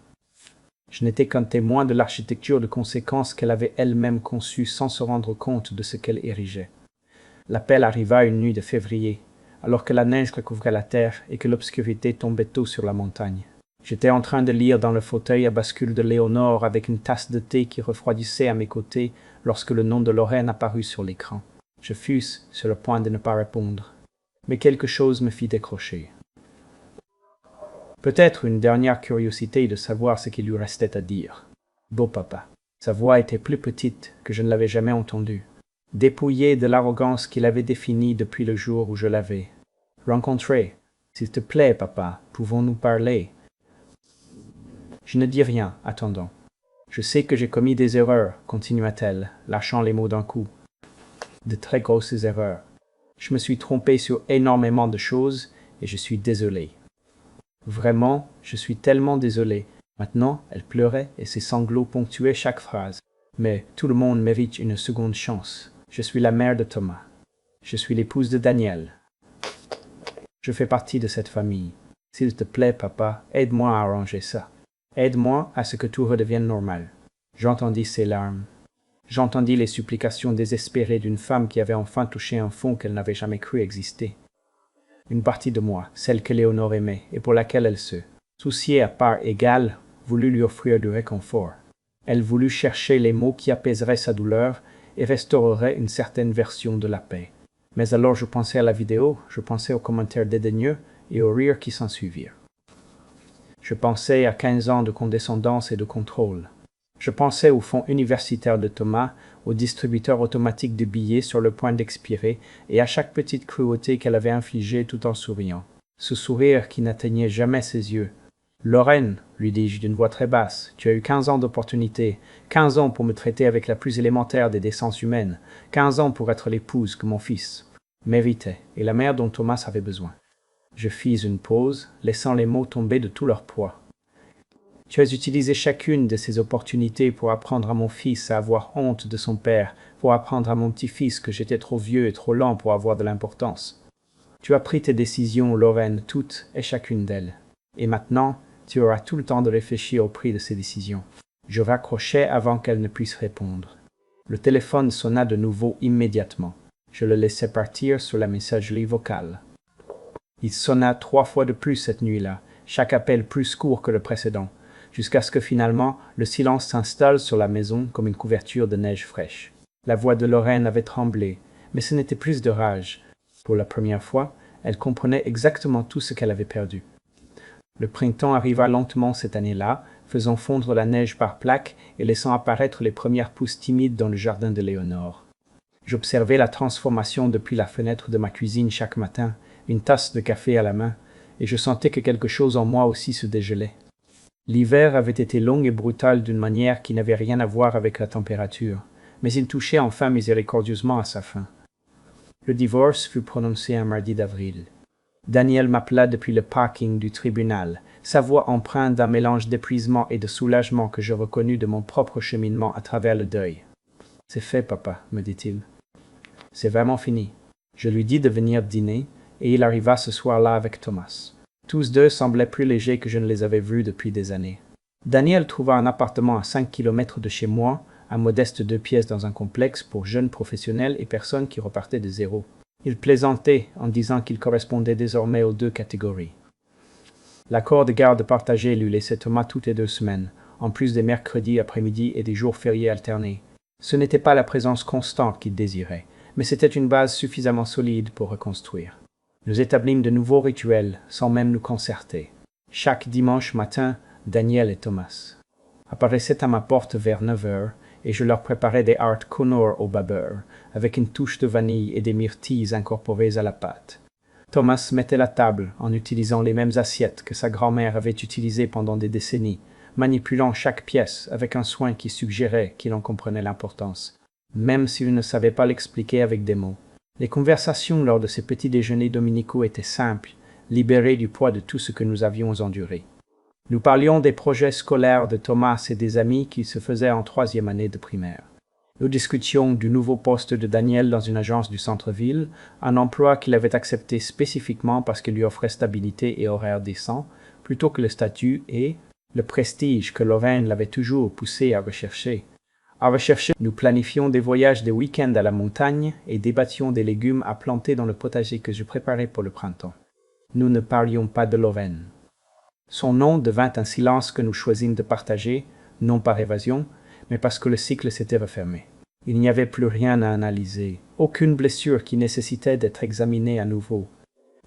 Je n'étais qu'un témoin de l'architecture de conséquences qu'elle avait elle-même conçue sans se rendre compte de ce qu'elle érigeait. L'appel arriva une nuit de février, alors que la neige recouvrait la terre et que l'obscurité tombait tôt sur la montagne. J'étais en train de lire dans le fauteuil à bascule de Léonore avec une tasse de thé qui refroidissait à mes côtés lorsque le nom de Lorraine apparut sur l'écran. Je fus sur le point de ne pas répondre, mais quelque chose me fit décrocher. Peut-être une dernière curiosité de savoir ce qu'il lui restait à dire. Beau papa. Sa voix était plus petite que je ne l'avais jamais entendue, dépouillée de l'arrogance qu'il avait définie depuis le jour où je l'avais rencontré. S'il te plaît, papa, pouvons-nous parler? Je ne dis rien, attendant. Je sais que j'ai commis des erreurs, continua-t-elle, lâchant les mots d'un coup. De très grosses erreurs. Je me suis trompé sur énormément de choses et je suis désolé. Vraiment, je suis tellement désolé. Maintenant, elle pleurait et ses sanglots ponctuaient chaque phrase. Mais tout le monde mérite une seconde chance. Je suis la mère de Thomas. Je suis l'épouse de Daniel. Je fais partie de cette famille. S'il te plaît, papa, aide-moi à arranger ça. Aide-moi à ce que tout redevienne normal. J'entendis ses larmes. J'entendis les supplications désespérées d'une femme qui avait enfin touché un fond qu'elle n'avait jamais cru exister. Une partie de moi, celle que Léonore aimait et pour laquelle elle se souciait à part égale, voulut lui offrir du réconfort. Elle voulut chercher les mots qui apaiseraient sa douleur et restaureraient une certaine version de la paix. Mais alors je pensais à la vidéo, je pensais aux commentaires dédaigneux et aux rires qui s'ensuivirent. Je pensais à 15 ans de condescendance et de contrôle. Je pensais au fonds universitaire de Thomas, au distributeur automatique de billets sur le point d'expirer et à chaque petite cruauté qu'elle avait infligée tout en souriant. Ce sourire qui n'atteignait jamais ses yeux. « Lorraine, lui dis-je d'une voix très basse, tu as eu 15 ans d'opportunité, 15 ans pour me traiter avec la plus élémentaire des décences humaines, 15 ans pour être l'épouse que mon fils méritait et la mère dont Thomas avait besoin. » Je fis une pause, laissant les mots tomber de tout leur poids. Tu as utilisé chacune de ces opportunités pour apprendre à mon fils à avoir honte de son père, pour apprendre à mon petit-fils que j'étais trop vieux et trop lent pour avoir de l'importance. Tu as pris tes décisions, Lorraine, toutes et chacune d'elles. Et maintenant, tu auras tout le temps de réfléchir au prix de ces décisions. Je raccrochai avant qu'elle ne puisse répondre. Le téléphone sonna de nouveau immédiatement. Je le laissai partir sur la messagerie vocale. Il sonna 3 fois de plus cette nuit-là, chaque appel plus court que le précédent, jusqu'à ce que finalement le silence s'installe sur la maison comme une couverture de neige fraîche. La voix de Lorraine avait tremblé, mais ce n'était plus de rage. Pour la première fois, elle comprenait exactement tout ce qu'elle avait perdu. Le printemps arriva lentement cette année-là, faisant fondre la neige par plaques et laissant apparaître les premières pousses timides dans le jardin de Léonore. J'observais la transformation depuis la fenêtre de ma cuisine chaque matin, une tasse de café à la main, et je sentais que quelque chose en moi aussi se dégelait. L'hiver avait été long et brutal d'une manière qui n'avait rien à voir avec la température, mais il touchait enfin miséricordieusement à sa fin. Le divorce fut prononcé un mardi d'avril. Daniel m'appela depuis le parking du tribunal, sa voix empreinte d'un mélange d'épuisement et de soulagement que je reconnus de mon propre cheminement à travers le deuil. « C'est fait, papa, me dit-il. C'est vraiment fini. » Je lui dis de venir dîner, et il arriva ce soir-là avec Thomas. Tous deux semblaient plus légers que je ne les avais vus depuis des années. Daniel trouva un appartement à 5 kilomètres de chez moi, un modeste 2 pièces dans un complexe pour jeunes professionnels et personnes qui repartaient de zéro. Il plaisantait en disant qu'il correspondait désormais aux 2 catégories. L'accord de garde partagé lui laissait Thomas toutes les 2 semaines, en plus des mercredis après-midi et des jours fériés alternés. Ce n'était pas la présence constante qu'il désirait, mais c'était une base suffisamment solide pour reconstruire. Nous établîmes de nouveaux rituels, sans même nous concerter. Chaque dimanche matin, Daniel et Thomas apparaissaient à ma porte vers 9 heures, et je leur préparais des Art Connor au beurre, avec une touche de vanille et des myrtilles incorporées à la pâte. Thomas mettait la table en utilisant les mêmes assiettes que sa grand-mère avait utilisées pendant des décennies, manipulant chaque pièce avec un soin qui suggérait qu'il en comprenait l'importance, même s'il ne savait pas l'expliquer avec des mots. Les conversations lors de ces petits déjeuners dominicaux étaient simples, libérées du poids de tout ce que nous avions enduré. Nous parlions des projets scolaires de Thomas et des amis qui se faisaient en 3e année de primaire. Nous discutions du nouveau poste de Daniel dans une agence du centre-ville, un emploi qu'il avait accepté spécifiquement parce qu'il lui offrait stabilité et horaire décent, plutôt que le statut et le prestige que Lorraine l'avait toujours poussé à rechercher. Nous planifions des voyages de week-end à la montagne et débattions des légumes à planter dans le potager que je préparais pour le printemps. Nous ne parlions pas de Lorraine. Son nom devint un silence que nous choisîmes de partager, non par évasion, mais parce que le cycle s'était refermé. Il n'y avait plus rien à analyser, aucune blessure qui nécessitait d'être examinée à nouveau.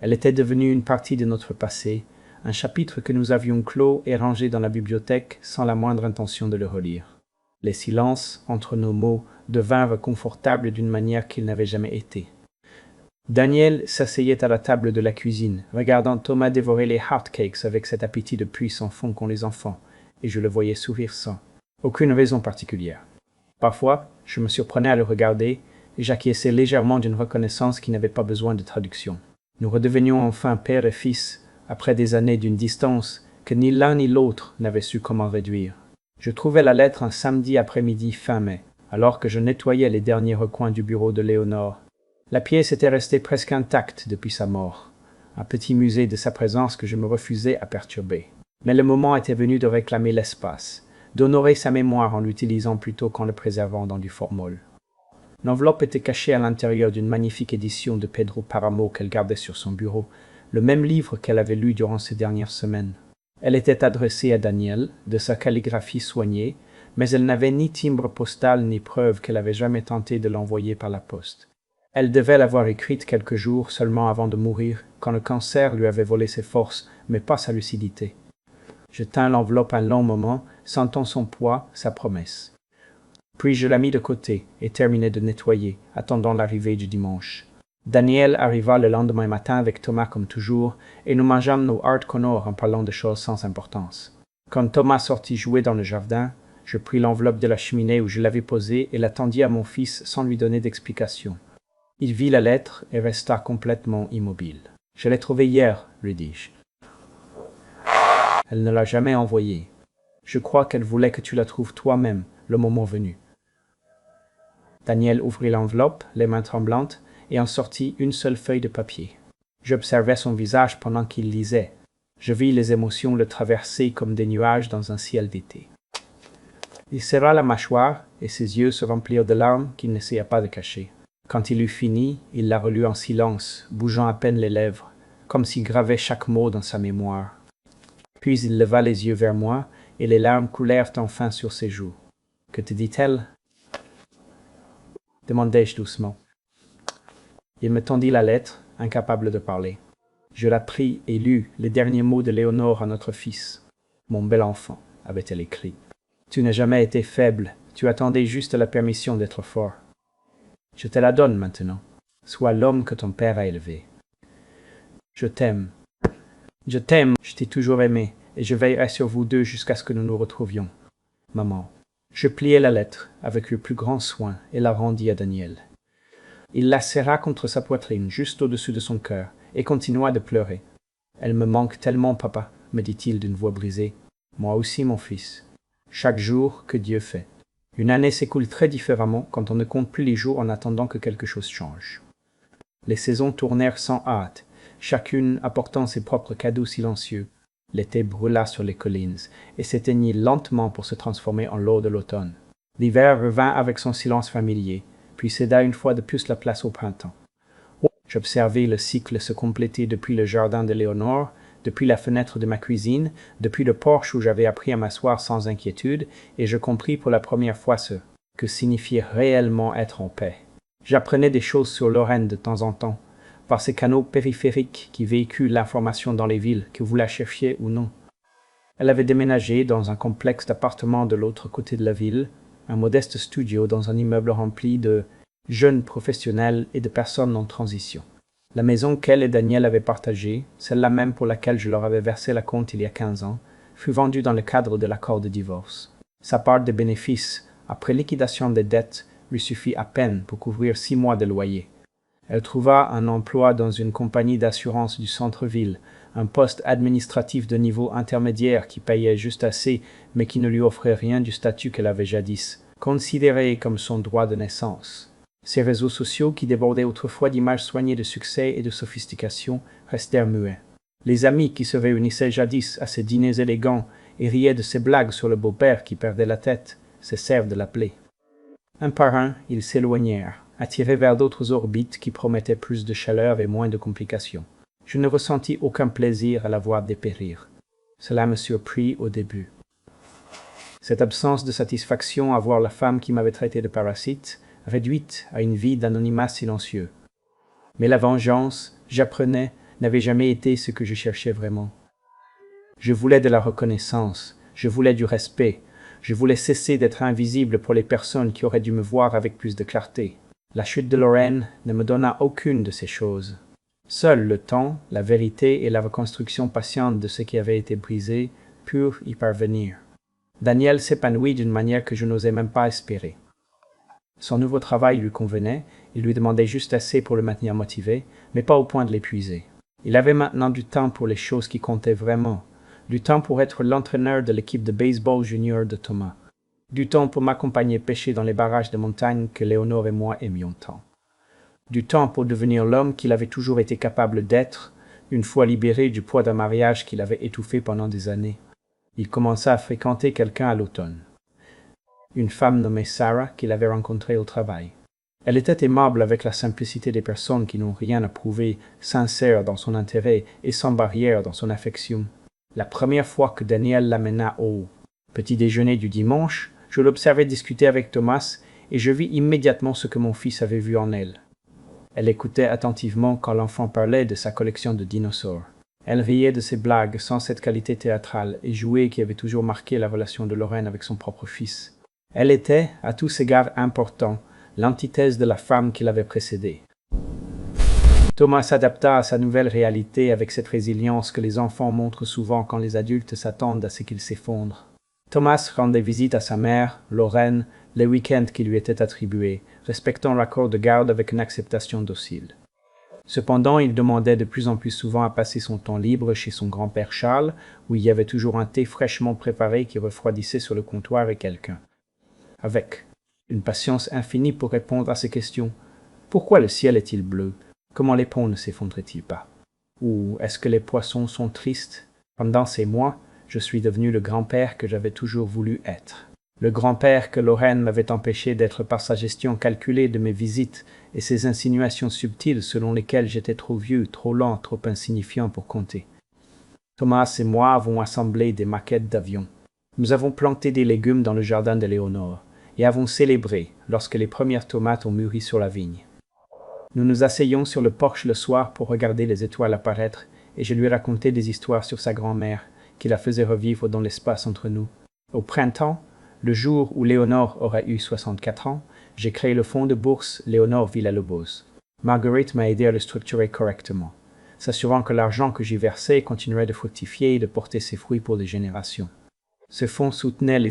Elle était devenue une partie de notre passé, un chapitre que nous avions clos et rangé dans la bibliothèque sans la moindre intention de le relire. Les silences entre nos mots devinrent confortables d'une manière qu'ils n'avaient jamais été. Daniel s'asseyait à la table de la cuisine, regardant Thomas dévorer les hotcakes avec cet appétit de puits sans fond qu'ont les enfants, et je le voyais sourire sans aucune raison particulière. Parfois, je me surprenais à le regarder, et j'acquiesçais légèrement d'une reconnaissance qui n'avait pas besoin de traduction. Nous redevenions enfin père et fils, après des années d'une distance que ni l'un ni l'autre n'avait su comment réduire. Je trouvai la lettre un samedi après-midi fin mai, alors que je nettoyais les derniers recoins du bureau de Léonore. La pièce était restée presque intacte depuis sa mort, un petit musée de sa présence que je me refusais à perturber. Mais le moment était venu de réclamer l'espace, d'honorer sa mémoire en l'utilisant plutôt qu'en le préservant dans du formol. L'enveloppe était cachée à l'intérieur d'une magnifique édition de Pedro Páramo qu'elle gardait sur son bureau, le même livre qu'elle avait lu durant ces dernières semaines. Elle était adressée à Daniel, de sa calligraphie soignée, mais elle n'avait ni timbre postal ni preuve qu'elle avait jamais tenté de l'envoyer par la poste. Elle devait l'avoir écrite quelques jours seulement avant de mourir, quand le cancer lui avait volé ses forces, mais pas sa lucidité. Je tins l'enveloppe un long moment, sentant son poids, sa promesse. Puis je la mis de côté et terminai de nettoyer, attendant l'arrivée du dimanche. Daniel arriva le lendemain matin avec Thomas comme toujours, et nous mangeâmes nos Art Connor en parlant de choses sans importance. Quand Thomas sortit jouer dans le jardin, je pris l'enveloppe de la cheminée où je l'avais posée et la tendis à mon fils sans lui donner d'explication. Il vit la lettre et resta complètement immobile. « Je l'ai trouvée hier, lui dis-je. Elle ne l'a jamais envoyée. Je crois qu'elle voulait que tu la trouves toi-même, le moment venu. » Daniel ouvrit l'enveloppe, les mains tremblantes, et en sortit une seule feuille de papier. J'observais son visage pendant qu'il lisait. Je vis les émotions le traverser comme des nuages dans un ciel d'été. Il serra la mâchoire et ses yeux se remplirent de larmes qu'il n'essaya pas de cacher. Quand il eut fini, il la relut en silence, bougeant à peine les lèvres, comme s'il gravait chaque mot dans sa mémoire. Puis il leva les yeux vers moi, et les larmes coulèrent enfin sur ses joues. « Que te dit-elle » demandai-je doucement. Il me tendit la lettre, incapable de parler. Je la pris et lus les derniers mots de Léonore à notre fils. « Mon bel enfant » avait-elle écrit. « Tu n'as jamais été faible, tu attendais juste la permission d'être fort. Je te la donne maintenant. Sois l'homme que ton père a élevé. Je t'aime. Je t'aime, je t'ai toujours aimé, et je veillerai sur vous deux jusqu'à ce que nous nous retrouvions. Maman. » Je pliai la lettre avec le plus grand soin et la rendis à Daniel. Il la serra contre sa poitrine, juste au-dessus de son cœur, et continua de pleurer. « Elle me manque tellement, papa, » me dit-il d'une voix brisée. « Moi aussi, mon fils. Chaque jour que Dieu fait. Une année s'écoule très différemment quand on ne compte plus les jours en attendant que quelque chose change. » Les saisons tournèrent sans hâte, chacune apportant ses propres cadeaux silencieux. L'été brûla sur les collines et s'éteignit lentement pour se transformer en l'eau de l'automne. L'hiver revint avec son silence familier, puis céda une fois de plus la place au printemps. J'observai le cycle se compléter depuis le jardin de Léonore, depuis la fenêtre de ma cuisine, depuis le porche où j'avais appris à m'asseoir sans inquiétude, et je compris pour la première fois ce que signifiait réellement être en paix. J'apprenais des choses sur Lorraine de temps en temps, par ces canaux périphériques qui véhiculent l'information dans les villes, que vous la cherchiez ou non. Elle avait déménagé dans un complexe d'appartements de l'autre côté de la ville, un modeste studio dans un immeuble rempli de jeunes professionnels et de personnes en transition. La maison qu'elle et Daniel avaient partagée, celle-là même pour laquelle je leur avais versé la compte il y a 15 ans, fut vendue dans le cadre de l'accord de divorce. Sa part de bénéfices, après liquidation des dettes, lui suffit à peine pour couvrir 6 mois de loyer. Elle trouva un emploi dans une compagnie d'assurance du centre-ville, un poste administratif de niveau intermédiaire qui payait juste assez, mais qui ne lui offrait rien du statut qu'elle avait jadis, considéré comme son droit de naissance. Ses réseaux sociaux, qui débordaient autrefois d'images soignées de succès et de sophistication, restèrent muets. Les amis qui se réunissaient jadis à ces dîners élégants et riaient de ses blagues sur le beau-père qui perdait la tête, cessèrent de l'appeler. Un par un, ils s'éloignèrent, attirés vers d'autres orbites qui promettaient plus de chaleur et moins de complications. Je ne ressentis aucun plaisir à la voir dépérir. Cela me surprit au début. Cette absence de satisfaction à voir la femme qui m'avait traité de parasite, réduite à une vie d'anonymat silencieux. Mais la vengeance, j'apprenais, n'avait jamais été ce que je cherchais vraiment. Je voulais de la reconnaissance, je voulais du respect, je voulais cesser d'être invisible pour les personnes qui auraient dû me voir avec plus de clarté. La chute de Lorraine ne me donna aucune de ces choses. Seul le temps, la vérité et la reconstruction patiente de ce qui avait été brisé purent y parvenir. Daniel s'épanouit d'une manière que je n'osais même pas espérer. Son nouveau travail lui convenait, il lui demandait juste assez pour le maintenir motivé, mais pas au point de l'épuiser. Il avait maintenant du temps pour les choses qui comptaient vraiment, du temps pour être l'entraîneur de l'équipe de baseball junior de Thomas, du temps pour m'accompagner pêcher dans les barrages de montagne que Léonore et moi aimions tant, du temps pour devenir l'homme qu'il avait toujours été capable d'être, une fois libéré du poids d'un mariage qu'il avait étouffé pendant des années. Il commença à fréquenter quelqu'un à l'automne. Une femme nommée Sarah qu'il avait rencontrée au travail. Elle était aimable avec la simplicité des personnes qui n'ont rien à prouver, sincère dans son intérêt et sans barrière dans son affection. La première fois que Daniel l'amena au petit déjeuner du dimanche, je l'observais discuter avec Thomas et je vis immédiatement ce que mon fils avait vu en elle. Elle écoutait attentivement quand l'enfant parlait de sa collection de dinosaures. Elle riait de ses blagues sans cette qualité théâtrale et jouée qui avait toujours marqué la relation de Lorraine avec son propre fils. Elle était, à tous égards importants, l'antithèse de la femme qui l'avait précédée. Thomas s'adapta à sa nouvelle réalité avec cette résilience que les enfants montrent souvent quand les adultes s'attendent à ce qu'ils s'effondrent. Thomas rendait visite à sa mère, Lorraine, les week-ends qui lui étaient attribués, respectant l'accord de garde avec une acceptation docile. Cependant, il demandait de plus en plus souvent à passer son temps libre chez son grand-père Charles, où il y avait toujours un thé fraîchement préparé qui refroidissait sur le comptoir et quelqu'un. Avec une patience infinie pour répondre à ces questions. Pourquoi le ciel est-il bleu? Comment les ponts ne s'effondrent-ils pas? Ou est-ce que les poissons sont tristes? Pendant ces mois, je suis devenu le grand-père que j'avais toujours voulu être. Le grand-père que Lorraine m'avait empêché d'être par sa gestion calculée de mes visites et ses insinuations subtiles selon lesquelles j'étais trop vieux, trop lent, trop insignifiant pour compter. Thomas et moi avons assemblé des maquettes d'avions. Nous avons planté des légumes dans le jardin d'Éléonore et avons célébré lorsque les premières tomates ont mûri sur la vigne. Nous nous asseyons sur le porche le soir pour regarder les étoiles apparaître et je lui racontais des histoires sur sa grand-mère qui la faisait revivre dans l'espace entre nous. Au printemps, le jour où Léonore aura eu 64 ans, j'ai créé le fonds de bourse Léonore Villalobos. Marguerite m'a aidé à le structurer correctement, s'assurant que l'argent que j'y versais continuerait de fructifier et de porter ses fruits pour des générations. Ce fonds soutenait les